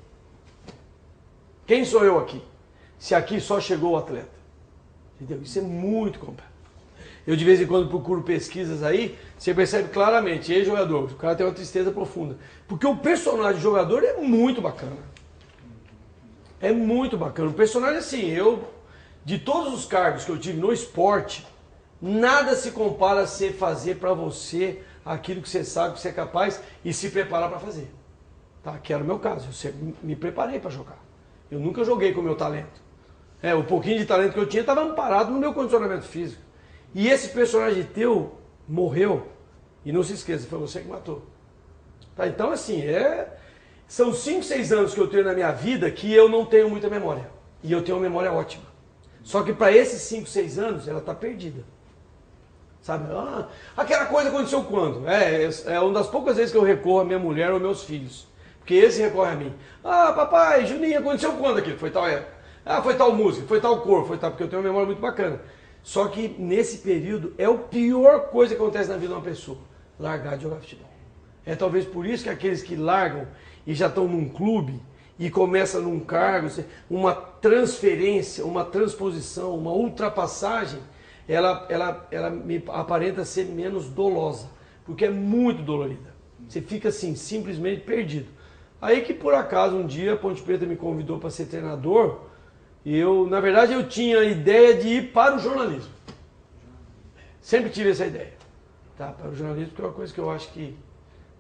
Quem sou eu aqui? Se aqui só chegou o atleta. Entendeu? Isso é muito complexo. Eu de vez em quando procuro pesquisas aí, você percebe claramente, ex-jogador, o cara tem uma tristeza profunda. Porque o personagem de jogador é muito bacana. É muito bacana. O personagem, assim, de todos os cargos que eu tive no esporte, nada se compara a você fazer para você aquilo que você sabe que você é capaz e se preparar para fazer. Tá? Que era o meu caso. Eu sempre me preparei para jogar. Eu nunca joguei com o meu talento. O pouquinho de talento que eu tinha estava amparado no meu condicionamento físico. E esse personagem teu morreu. E não se esqueça, foi você que matou. Tá? Então, assim, são 5, 6 anos que eu tenho na minha vida que eu não tenho muita memória. E eu tenho uma memória ótima. Só que para esses 5, 6 anos, ela está perdida. Sabe? Aquela coisa aconteceu quando? É uma das poucas vezes que eu recorro a minha mulher ou meus filhos. Porque esse recorre a mim. Papai, Juninho, aconteceu quando aquilo? Foi tal época. Foi tal música, foi tal cor, foi tal... Porque eu tenho uma memória muito bacana. Só que nesse período é a pior coisa que acontece na vida de uma pessoa. Largar de jogar futebol. É talvez por isso que aqueles que largam e já estão num clube e começam num cargo, uma transferência, uma transposição, uma ultrapassagem, ela me aparenta ser menos dolosa. Porque é muito dolorida. Você fica assim, simplesmente perdido. Aí que por acaso um dia a Ponte Preta me convidou para ser treinador. E na verdade, eu tinha a ideia de ir para o jornalismo. Sempre tive essa ideia. Tá? Para o jornalismo, porque é uma coisa que eu acho que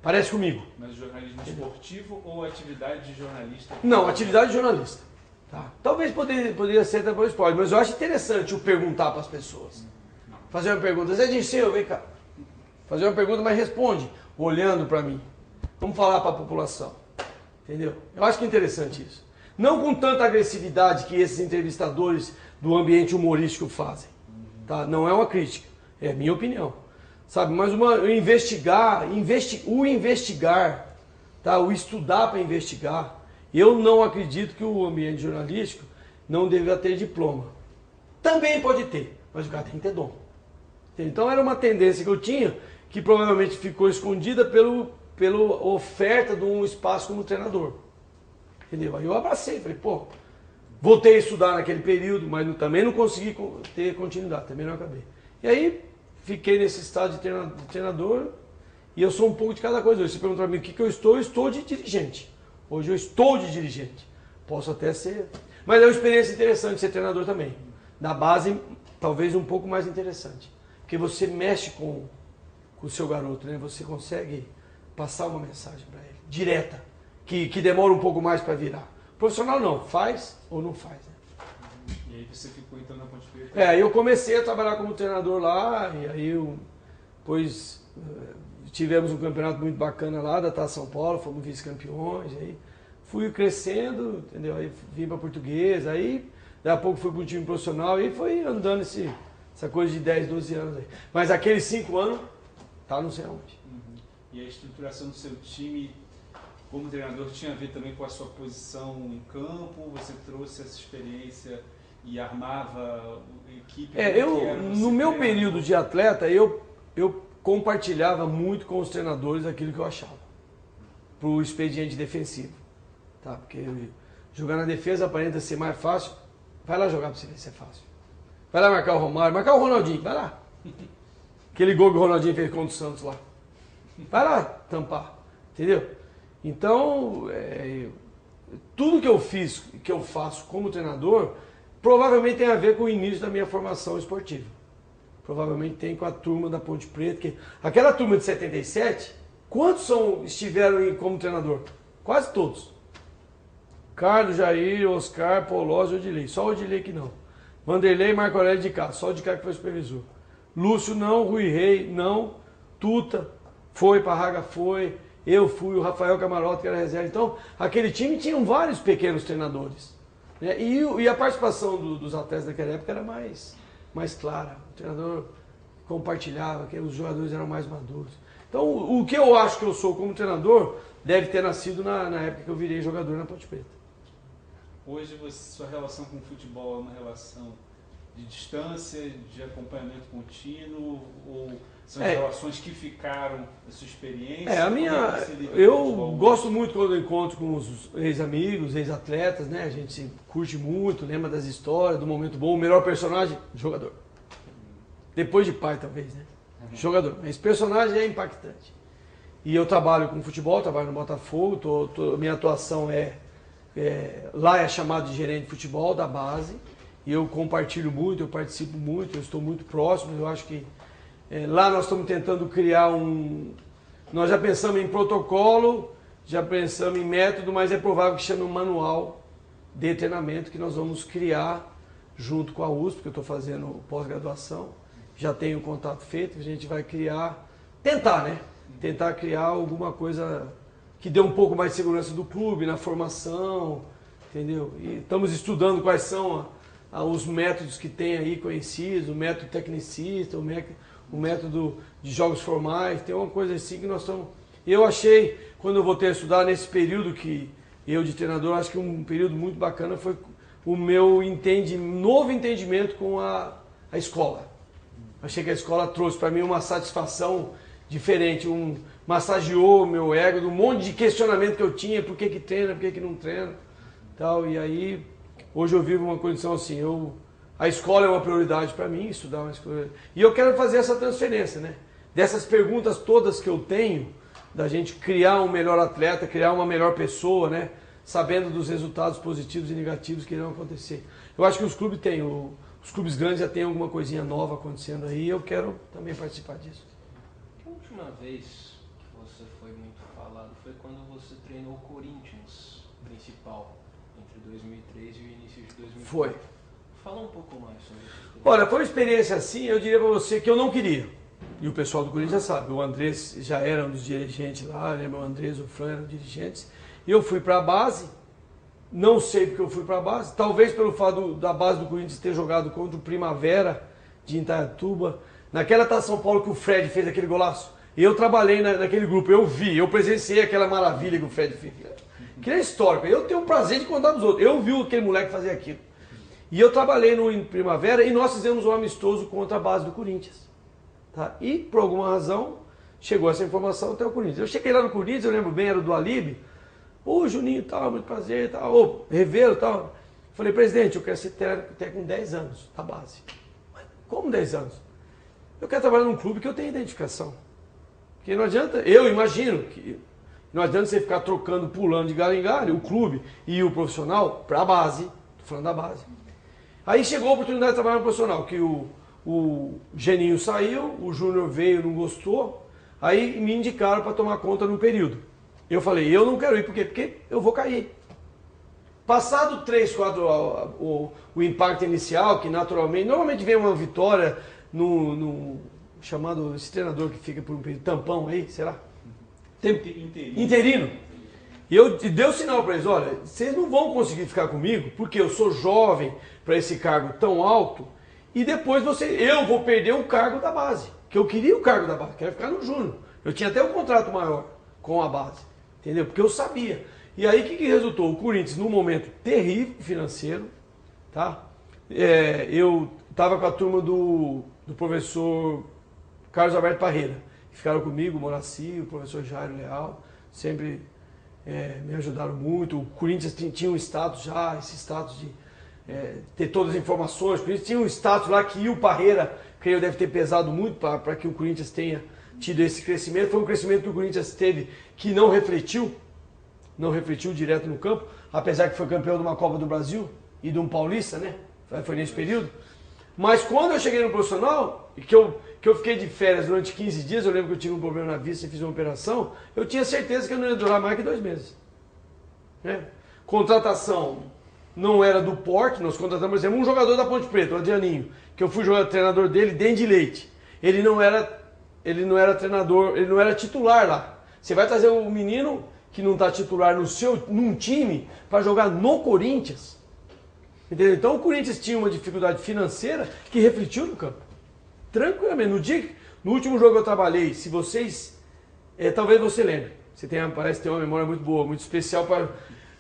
parece comigo. Mas jornalismo esportivo ou atividade de jornalista? Não, atividade de jornalista. Tá? Talvez poderia ser até para o esporte, mas eu acho interessante o perguntar para as pessoas. Fazer uma pergunta. Zé Dirceu, vem cá. Fazer uma pergunta, mas responde, olhando para mim. Vamos falar para a população. Entendeu? Eu acho que é interessante isso. Não com tanta agressividade que esses entrevistadores do ambiente humorístico fazem. Tá? Não é uma crítica, é minha opinião. Sabe? Mas o investigar, tá? O estudar para investigar. Eu não acredito que o ambiente jornalístico não deva ter diploma. Também pode ter, mas o cara tem que ter dom. Então era uma tendência que eu tinha, que provavelmente ficou escondida pela oferta de um espaço como treinador. Entendeu? Aí eu abracei, falei, voltei a estudar naquele período, mas também não consegui ter continuidade, também não acabei. E aí fiquei nesse estado de treinador e eu sou um pouco de cada coisa. Hoje você pergunta para mim o que eu estou de dirigente. Hoje eu estou de dirigente. Posso até ser, mas é uma experiência interessante ser treinador também. Na base, talvez um pouco mais interessante. Porque você mexe com o seu garoto, né? Você consegue passar uma mensagem para ele, direta. Que demora um pouco mais para virar. Profissional não, faz ou não faz. Né? E aí você ficou então na Ponte Preta? Eu comecei a trabalhar como treinador lá, e aí depois tivemos um campeonato muito bacana lá, da Taça São Paulo, fomos vice-campeões, aí fui crescendo, entendeu? Aí vim para Portuguesa, aí daqui a pouco fui para um time profissional, e foi andando essa coisa de 10, 12 anos aí. Mas aqueles 5 anos, tá não sei aonde. E a estruturação do seu time como treinador tinha a ver também com a sua posição em campo? Você trouxe essa experiência e armava a equipe? No meu período de atleta, eu compartilhava muito com os treinadores aquilo que eu achava. Para o expediente defensivo. Tá? Porque jogar na defesa aparenta ser mais fácil. Vai lá jogar para você ver se é fácil. Vai lá marcar o Romário, marcar o Ronaldinho, vai lá. Aquele gol que o Ronaldinho fez contra o Santos lá. Vai lá tampar. Entendeu? Então, tudo que eu faço como treinador, provavelmente tem a ver com o início da minha formação esportiva. provavelmente tem com a turma da Ponte Preta. Que, aquela turma de 77, quantos estiveram como treinador? Quase todos. Carlos, Jair, Oscar, Polozzi e Odilei. Só o Odilei que não. Vanderlei e Marco Aurélio de cá. Só o de cá que foi supervisor. Lúcio não, Rui Rei não, Tuta foi, Parraga foi, eu fui, o Rafael Camarote que era reserva. Então, aquele time tinha vários pequenos treinadores. Né? E a participação dos atletas daquela época era mais clara. O treinador compartilhava, que os jogadores eram mais maduros. Então, o que eu acho que eu sou como treinador deve ter nascido na época que eu virei jogador na Ponte Preta. Hoje, sua relação com o futebol é uma relação de distância, de acompanhamento contínuo, ou são as relações que ficaram da sua experiência? Eu gosto muito quando eu encontro com os ex-amigos, ex-atletas, né? A gente curte muito, lembra das histórias, do momento bom. O melhor personagem, jogador. Depois de pai, talvez, né? Jogador. Esse personagem é impactante. E eu trabalho com futebol, trabalho no Botafogo, minha atuação lá é chamado de gerente de futebol da base. E eu compartilho muito, eu participo muito, eu estou muito próximo. Eu acho que lá nós estamos tentando criar Nós já pensamos em protocolo, já pensamos em método, mas é provável que chame um manual de treinamento que nós vamos criar junto com a USP, que eu estou fazendo pós-graduação. Já tenho o contato feito, a gente vai tentar criar alguma coisa que dê um pouco mais de segurança do clube, na formação, entendeu? E estamos estudando quais são os métodos que tem aí conhecidos, o método tecnicista, o método de jogos formais, tem uma coisa assim que nós estamos... Eu achei, quando eu voltei a estudar, nesse período que eu de treinador, acho que um período muito bacana foi o meu novo entendimento com a escola. Achei que a escola trouxe para mim uma satisfação diferente, massageou o meu ego, de um monte de questionamento que eu tinha, por que treina, por que não treina, tal, e aí... Hoje eu vivo uma condição assim, a escola é uma prioridade para mim, estudar uma escola. E eu quero fazer essa transferência, né? Dessas perguntas todas que eu tenho, da gente criar um melhor atleta, criar uma melhor pessoa, né? Sabendo dos resultados positivos e negativos que irão acontecer. Eu acho que os clubes têm, os clubes grandes já têm alguma coisinha nova acontecendo aí e eu quero também participar disso. A última vez que você foi muito falado foi quando você treinou o Corinthians principal. Entre 2003 e o início de 2004. Foi. Fala um pouco mais sobre isso. Olha, foi uma experiência assim, eu diria para você que eu não queria. E o pessoal do Corinthians já sabe, o Andrés já era um dos dirigentes lá, lembra? O Andrés, o Fran eram dirigentes. E eu fui para a base, não sei porque eu fui para a base, talvez pelo fato da base do Corinthians ter jogado contra o Primavera de Indaiatuba, naquela Taça São Paulo que o Fred fez aquele golaço. E eu trabalhei naquele grupo, eu presenciei aquela maravilha que o Fred fez. Que é histórico. Eu tenho o prazer de contar dos outros. Eu vi aquele moleque fazer aquilo. E eu trabalhei no Primavera e nós fizemos um amistoso contra a base do Corinthians. Tá? E, por alguma razão, chegou essa informação até o Corinthians. Eu cheguei lá no Corinthians, eu lembro bem, era do Alib. Ô, Juninho, tal, muito prazer, tal. Ô, Revelo, tal. Falei, presidente, eu quero ser técnico até com 10 anos, da base. Mas como 10 anos? Eu quero trabalhar num clube que eu tenha identificação. Porque não adianta, eu imagino que... Não adianta você ficar trocando, pulando de galho em galho, o clube e o profissional para a base. Estou falando da base. Aí chegou a oportunidade de trabalhar no profissional, que o Geninho saiu, o Júnior veio, não gostou. Aí me indicaram para tomar conta no período. Eu falei, eu não quero ir, por quê? Porque eu vou cair. Passado 3, 4, o impacto inicial, que naturalmente, normalmente vem uma vitória no chamado, esse treinador que fica por um período, tampão aí, será? Interino. E eu dei o sinal para eles, olha, vocês não vão conseguir ficar comigo, porque eu sou jovem para esse cargo tão alto, e depois eu vou perder o cargo da base, que eu queria o cargo da base, quero ficar no Júnior. Eu tinha até um contrato maior com a base, entendeu? Porque eu sabia. E aí o que resultou? O Corinthians, num momento terrível financeiro, tá? Eu estava com a turma do professor Carlos Alberto Parreira. Ficaram comigo, o Moraci, o professor Jairo Leal, sempre me ajudaram muito. O Corinthians tinha um status já, esse status de ter todas as informações. O Corinthians tinha um status lá que o Parreira, creio, deve ter pesado muito para que o Corinthians tenha tido esse crescimento. Foi um crescimento que o Corinthians teve que não refletiu direto no campo, apesar que foi campeão de uma Copa do Brasil e de um Paulista, né? Foi nesse período. Mas quando eu cheguei no profissional, que eu fiquei de férias durante 15 dias, eu lembro que eu tive um problema na vista e fiz uma operação, eu tinha certeza que eu não ia durar mais que 2 meses. Né? Contratação não era do porte, nós contratamos, por exemplo, um jogador da Ponte Preta, o Adrianinho, que eu fui treinador dele, dentro de leite. Ele não era treinador, ele não era titular lá. Você vai trazer um menino que não está titular num time para jogar no Corinthians. Entendeu? Então o Corinthians tinha uma dificuldade financeira que refletiu no campo. Tranquilamente. No último jogo que eu trabalhei, se vocês. Talvez você lembre. Você parece ter uma memória muito boa, muito especial para.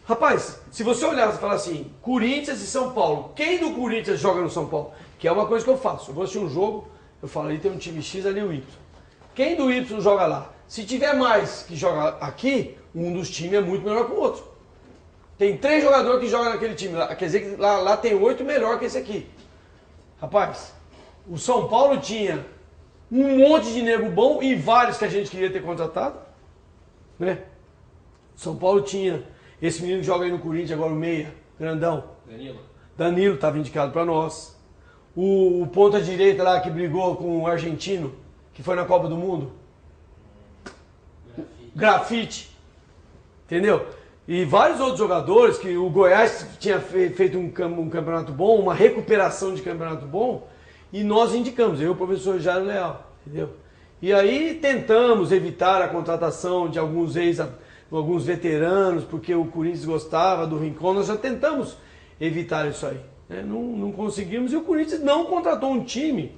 Rapaz, se você olhar e falar assim, Corinthians e São Paulo, quem do Corinthians joga no São Paulo? Que é uma coisa que eu faço. Eu vou assistir um jogo, eu falo, ali tem um time X, ali o Y. Quem do Y joga lá? Se tiver mais que joga aqui, um dos times é muito melhor que o outro. Tem 3 jogadores que jogam naquele time lá, quer dizer que lá tem 8 melhor que esse aqui. Rapaz, o São Paulo tinha um monte de nego bom e vários que a gente queria ter contratado. Né? São Paulo tinha esse menino que joga aí no Corinthians, agora o meia, grandão. Danilo estava indicado para nós. O ponta direita lá que brigou com o argentino, que foi na Copa do Mundo. Grafite. Entendeu? E vários outros jogadores, que o Goiás tinha feito um campeonato bom, uma recuperação de campeonato bom, e nós indicamos, eu e o professor Jairo Leal, entendeu? E aí tentamos evitar a contratação de alguns veteranos, porque o Corinthians gostava do Rincon, nós já tentamos evitar isso aí. Né? Não conseguimos, e o Corinthians não contratou um time,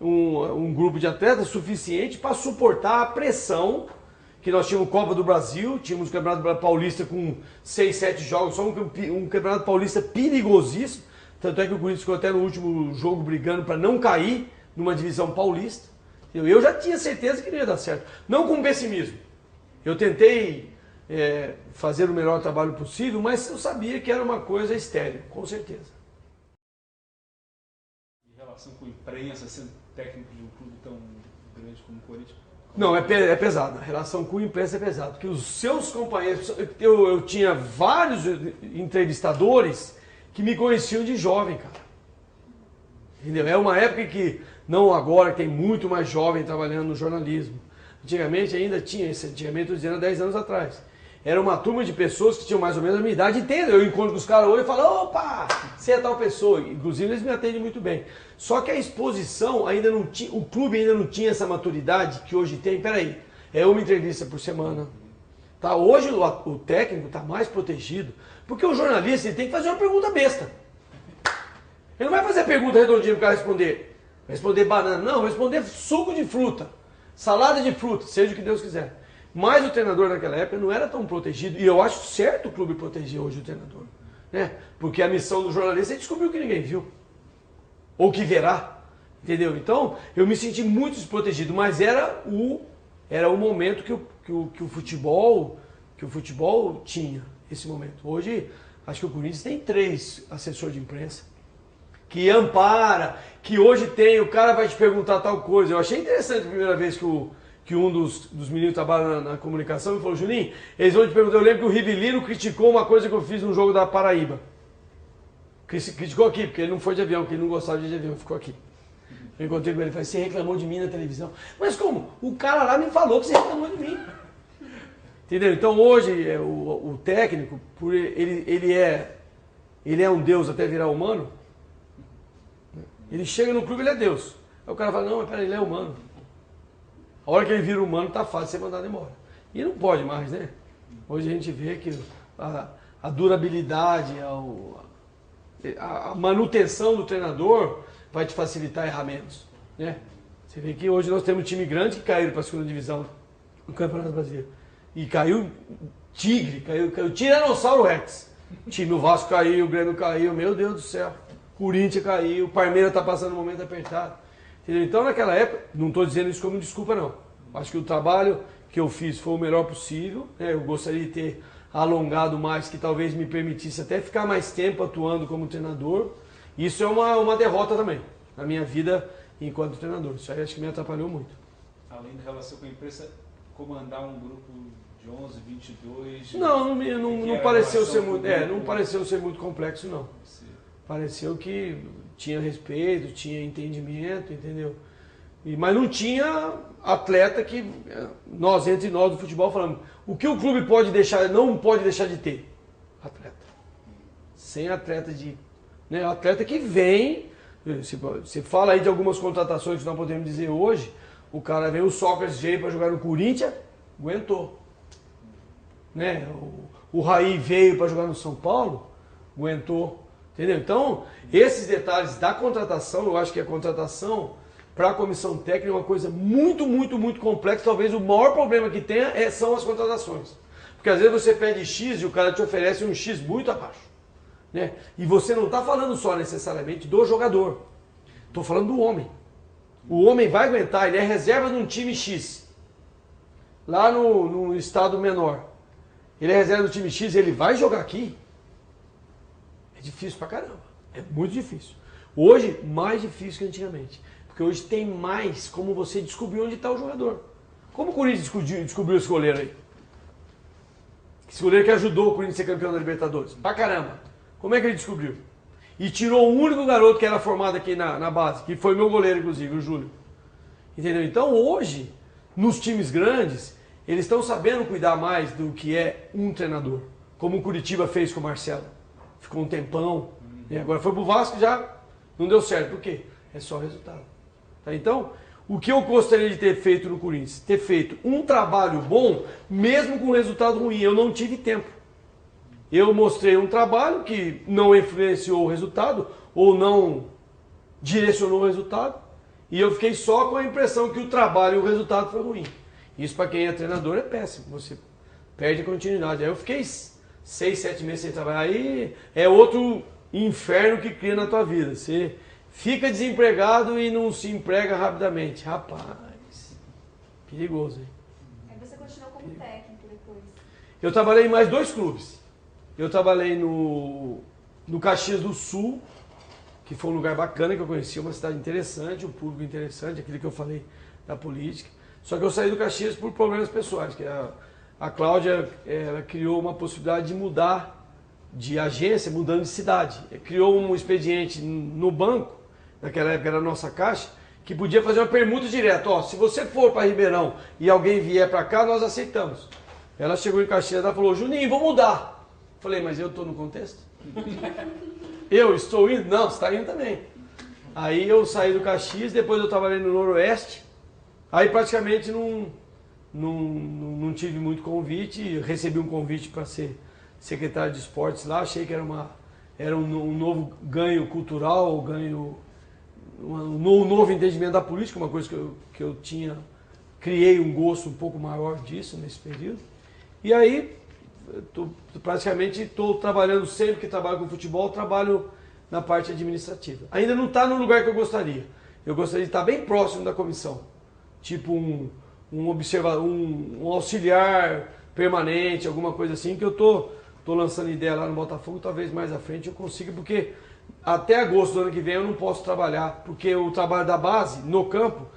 um grupo de atletas suficiente para suportar a pressão que nós tínhamos Copa do Brasil, tínhamos o Campeonato Paulista com 6, 7 jogos, só um Campeonato Paulista perigosíssimo, tanto é que o Corinthians ficou até no último jogo brigando para não cair numa divisão paulista. Eu já tinha certeza que não ia dar certo, não com pessimismo. Eu tentei fazer o melhor trabalho possível, mas eu sabia que era uma coisa estéril, com certeza. Em relação com a imprensa, sendo técnico de um clube tão grande como o Corinthians? Não, é pesado. A relação com a imprensa é pesada. Porque os seus companheiros... Eu tinha vários entrevistadores que me conheciam de jovem, cara. Entendeu? É uma época que, não agora, que tem muito mais jovem trabalhando no jornalismo. Antigamente ainda tinha isso. Antigamente, eu dizendo, 10 anos atrás. Era uma turma de pessoas que tinham mais ou menos a minha idade. Entendo, eu encontro com os caras hoje e falo, opa, você é tal pessoa. Inclusive, eles me atendem muito bem. Só que a exposição ainda não tinha, o clube ainda não tinha essa maturidade que hoje tem. Peraí, é uma entrevista por semana. Tá? Hoje o técnico está mais protegido, porque o jornalista ele tem que fazer uma pergunta besta. Ele não vai fazer pergunta redondinha para o cara responder banana, não, responder suco de fruta, salada de fruta, seja o que Deus quiser. Mas o treinador naquela época não era tão protegido, e eu acho certo o clube proteger hoje o treinador. Né? Porque a missão do jornalista é descobrir o que ninguém viu. Ou que verá. Entendeu? Então, eu me senti muito desprotegido, mas era o momento que o futebol tinha, esse momento. Hoje, acho que o Corinthians tem 3 assessores de imprensa, que ampara, que hoje tem, o cara vai te perguntar tal coisa. Eu achei interessante a primeira vez que um dos meninos que trabalha na comunicação me falou, Juninho, eles vão te perguntar, eu lembro que o Rivelino criticou uma coisa que eu fiz no jogo da Paraíba. Criticou aqui, porque ele não foi de avião, porque ele não gostava de avião, ficou aqui. Eu encontrei com ele e falei, você reclamou de mim na televisão. Mas como? O cara lá me falou que você reclamou de mim. Entendeu? Então hoje o técnico, ele é um deus até virar humano. Ele chega no clube, ele é Deus. Aí o cara fala, não, mas peraí, ele é humano. A hora que ele vira humano, tá fácil de ser mandado embora. E não pode mais, né? Hoje a gente vê que a durabilidade, a manutenção do treinador vai te facilitar errar menos. Né? Você vê que hoje nós temos um time grande que caiu para a segunda divisão do Campeonato Brasileiro. E caiu Tigre, caiu Tiranossauro Rex. O Vasco caiu, o Grêmio caiu, meu Deus do céu. Corinthians caiu, o Palmeiras está passando um momento apertado. Entendeu? Então naquela época, não estou dizendo isso como desculpa não. Acho que o trabalho que eu fiz foi o melhor possível. Né? Eu gostaria de ter alongado mais, que talvez me permitisse até ficar mais tempo atuando como treinador. Isso é uma derrota também, na minha vida enquanto treinador. Isso aí acho que me atrapalhou muito. Além da relação com a imprensa, comandar um grupo de 11, 22... Não pareceu ser muito, não pareceu ser muito complexo, não. Pareceu que tinha respeito, tinha entendimento, entendeu? Mas não tinha atleta que nós, entre nós do futebol, falamos, o que o clube pode deixar, não pode deixar de ter? Atleta. Sem atleta né, atleta que vem, você fala aí de algumas contratações que nós podemos dizer hoje, o cara veio, o Sócrates veio para jogar no Corinthians, aguentou. Né? O Raí veio para jogar no São Paulo, aguentou. Entendeu? Então, esses detalhes da contratação, eu acho que a contratação para a comissão técnica é uma coisa muito, muito, muito complexa. Talvez o maior problema que tenha são as contratações. Porque às vezes você pede X e o cara te oferece um X muito abaixo. Né? E você não está falando só necessariamente do jogador. Estou falando do homem. O homem vai aguentar, ele é reserva de um time X. Lá no estado menor. Ele é reserva do time X, ele vai jogar aqui. É difícil pra caramba. É muito difícil. Hoje, mais difícil que antigamente. Porque hoje tem mais como você descobrir onde está o jogador. Como o Corinthians descobriu esse goleiro aí? Esse goleiro que ajudou o Corinthians a ser campeão da Libertadores. Pra caramba. Como é que ele descobriu? E tirou o único garoto que era formado aqui na base, que foi meu goleiro, inclusive, o Júlio. Entendeu? Então, hoje, nos times grandes, eles estão sabendo cuidar mais do que é um treinador. Como o Curitiba fez com o Marcelo. Ficou um tempão. E agora foi pro Vasco, já não deu certo. Por quê? É só resultado. Tá? Então, o que eu gostaria de ter feito no Corinthians? Ter feito um trabalho bom, mesmo com resultado ruim. Eu não tive tempo. Eu mostrei um trabalho que não influenciou o resultado, ou não direcionou o resultado, e eu fiquei só com a impressão que o trabalho e o resultado foi ruim. Isso para quem é treinador é péssimo, você perde a continuidade. Aí eu fiquei 6, 7 meses sem trabalhar, aí é outro inferno que cria na tua vida. Você fica desempregado e não se emprega rapidamente. Rapaz, perigoso, hein? Aí você continuou como técnico depois. Eu trabalhei em mais 2 clubes. Eu trabalhei no Caxias do Sul, que foi um lugar bacana que eu conheci, uma cidade interessante, um público interessante, aquilo que eu falei da política. Só que eu saí do Caxias por problemas pessoais, que a Cláudia ela criou uma possibilidade de mudar de agência, mudando de cidade. Criou um expediente no banco, naquela época era a nossa Caixa, que podia fazer uma permuta direta. Ó, se você for para Ribeirão e alguém vier para cá, nós aceitamos. Ela chegou em Caxias e falou, Juninho, vou mudar. Falei, mas eu estou no contexto? Eu estou indo? Não, você está indo também. Aí eu saí do Caxias, depois eu trabalhei no Noroeste. Aí praticamente não tive muito convite. Recebi um convite para ser secretário de esportes lá. Achei que era um novo ganho cultural, um novo entendimento da política, uma coisa que eu criei um gosto um pouco maior disso nesse período. E aí, praticamente estou trabalhando sempre que trabalho com futebol, trabalho na parte administrativa. Ainda não está no lugar que eu gostaria. Eu gostaria de estar bem próximo da comissão. Tipo um auxiliar permanente, alguma coisa assim, que eu tô lançando ideia lá no Botafogo, talvez mais à frente eu consiga, porque até agosto do ano que vem eu não posso trabalhar, porque o trabalho da base, no campo,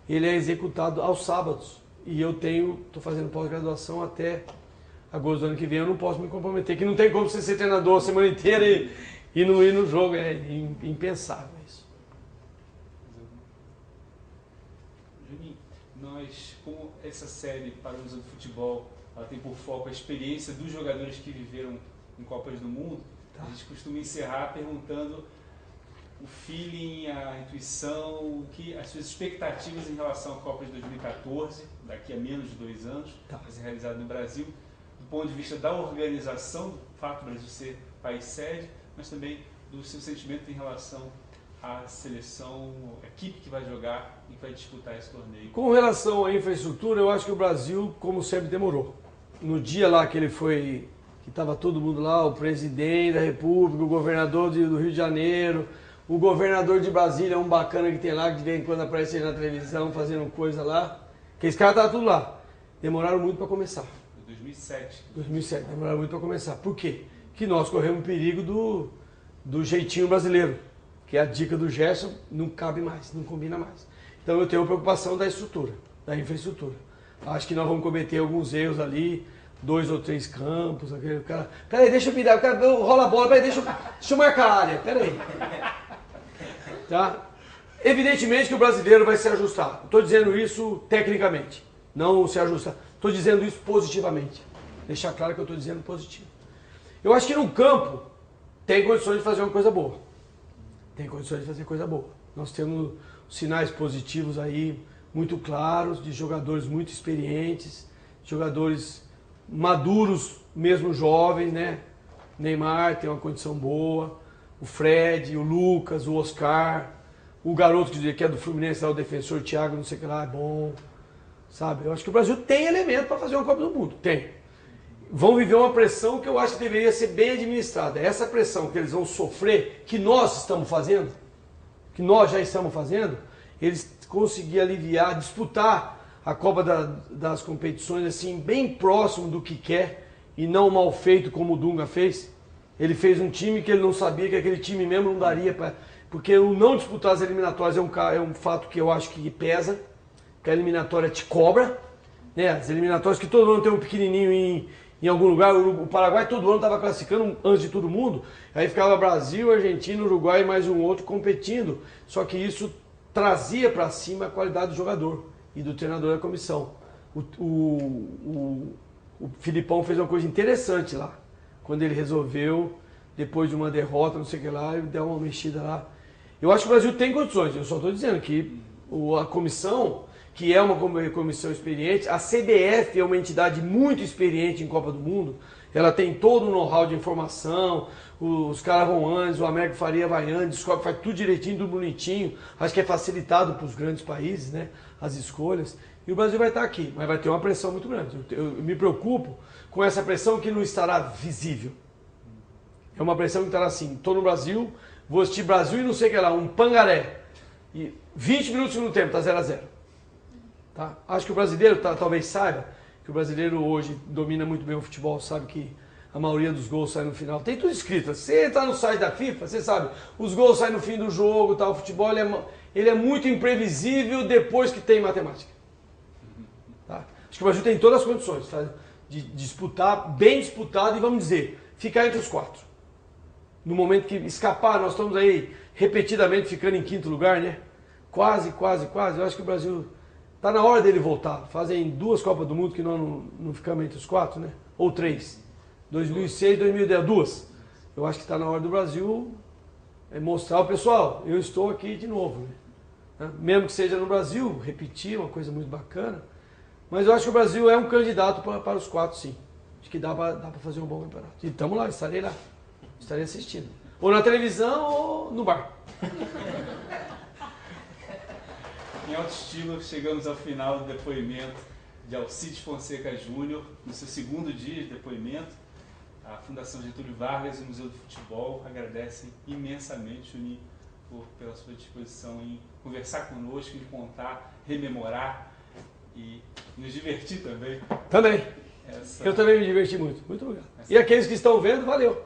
ele é executado aos sábados. E eu estou fazendo pós-graduação até agosto do ano que vem, eu não posso me comprometer, que não tem como você ser treinador a semana inteira e não ir no jogo, é impensável isso. Juninho, como essa série para o uso do futebol, ela tem por foco a experiência dos jogadores que viveram em Copas do Mundo, a gente costuma encerrar perguntando o feeling, a intuição, as suas expectativas em relação à Copa de 2014, daqui a menos de 2 anos, vai ser realizada no Brasil, do ponto de vista da organização, do fato do Brasil ser país sede, mas também do seu sentimento em relação à seleção, a equipe que vai jogar e que vai disputar esse torneio. Com relação à infraestrutura, eu acho que o Brasil, como sempre, demorou. No dia lá que que estava todo mundo lá, o presidente da República, o governador do Rio de Janeiro, o governador de Brasília, um bacana que tem lá, que de vez em quando aparece na televisão fazendo coisa lá, que esse cara estava tudo lá. Demoraram muito para começar. 2007, demoraram muito para começar. Por quê? Que nós corremos o perigo do jeitinho brasileiro, que é a dica do Gerson, não cabe mais, não combina mais. Então eu tenho a preocupação da estrutura, da infraestrutura. Acho que nós vamos cometer alguns erros ali, 2 ou 3 campos, aquele cara, peraí, deixa eu virar, o cara rola a bola, peraí, deixa eu marcar a área, peraí. Tá? Evidentemente que o brasileiro vai se ajustar. Estou dizendo isso tecnicamente, não se ajustar. Estou dizendo isso positivamente. Deixar claro que eu estou dizendo positivo. Eu acho que no campo tem condições de fazer uma coisa boa. Tem condições de fazer coisa boa. Nós temos sinais positivos aí, muito claros, de jogadores muito experientes, jogadores maduros, mesmo jovens, né? Neymar tem uma condição boa, o Fred, o Lucas, o Oscar, o garoto que é do Fluminense, lá, o defensor Thiago, não sei o que lá, é bom, sabe? Eu acho que o Brasil tem elemento para fazer uma Copa do Mundo, tem. Vão viver uma pressão que eu acho que deveria ser bem administrada. Essa pressão que eles vão sofrer, que nós estamos fazendo, que nós já estamos fazendo, eles conseguir aliviar, disputar a Copa das competições assim, bem próximo do que quer e não mal feito como o Dunga fez. Ele fez um time que ele não sabia que aquele time mesmo não daria para... Porque o não disputar as eliminatórias é um fato que eu acho que pesa, que a eliminatória te cobra, né? As eliminatórias que todo ano tem um pequenininho em algum lugar, o Paraguai todo ano estava classificando antes de todo mundo, aí ficava Brasil, Argentina, Uruguai e mais um outro competindo, só que isso trazia para cima a qualidade do jogador e do treinador da comissão. O Filipão fez uma coisa interessante lá, quando ele resolveu, depois de uma derrota, não sei o que lá, ele deu uma mexida lá. Eu acho que o Brasil tem condições, eu só estou dizendo que a comissão, que é uma comissão experiente, a CBF é uma entidade muito experiente em Copa do Mundo, ela tem todo o know-how de informação, os caras vão antes, o Américo Faria vai antes, descobre, faz tudo direitinho, tudo bonitinho, acho que é facilitado para os grandes países, né, as escolhas, e o Brasil vai estar aqui, mas vai ter uma pressão muito grande. Eu me preocupo com essa pressão que não estará visível. É uma pressão que estará assim, estou no Brasil, vou assistir Brasil e não sei o que lá, um pangaré, e 20 minutos no tempo, está 0-0. Tá? Acho que o brasileiro talvez saiba que o brasileiro hoje domina muito bem o futebol, sabe que a maioria dos gols sai no final. Tem tudo escrito. Se você entrar no site da FIFA, você sabe, os gols saem no fim do jogo, tá? O futebol ele é muito imprevisível depois que tem matemática. Tá? Acho que o Brasil tem todas as condições, tá? De disputar, bem disputado e vamos dizer, ficar entre os 4. No momento que escapar, nós estamos aí repetidamente ficando em 5º lugar, né? Quase. Eu acho que o Brasil... Está na hora dele voltar. Fazem 2 Copas do Mundo que nós não ficamos entre os 4, né? Ou 3. 2006, 2010, 2. Eu acho que está na hora do Brasil mostrar ao pessoal, eu estou aqui de novo. Né? Mesmo que seja no Brasil, repetir, uma coisa muito bacana. Mas eu acho que o Brasil é um candidato para os 4, sim. Acho que dá para fazer um bom campeonato. E estamos lá, estarei lá. Estarei assistindo. Ou na televisão ou no bar. Em alto estilo, chegamos ao final do depoimento de Alcides Fonseca Júnior, no seu 2º dia de depoimento. A Fundação Getúlio Vargas e o Museu do Futebol agradecem imensamente, Juninho, pela sua disposição em conversar conosco, em contar, rememorar e nos divertir também. Também. Eu também me diverti muito. Muito obrigado. E aqueles que estão vendo, valeu.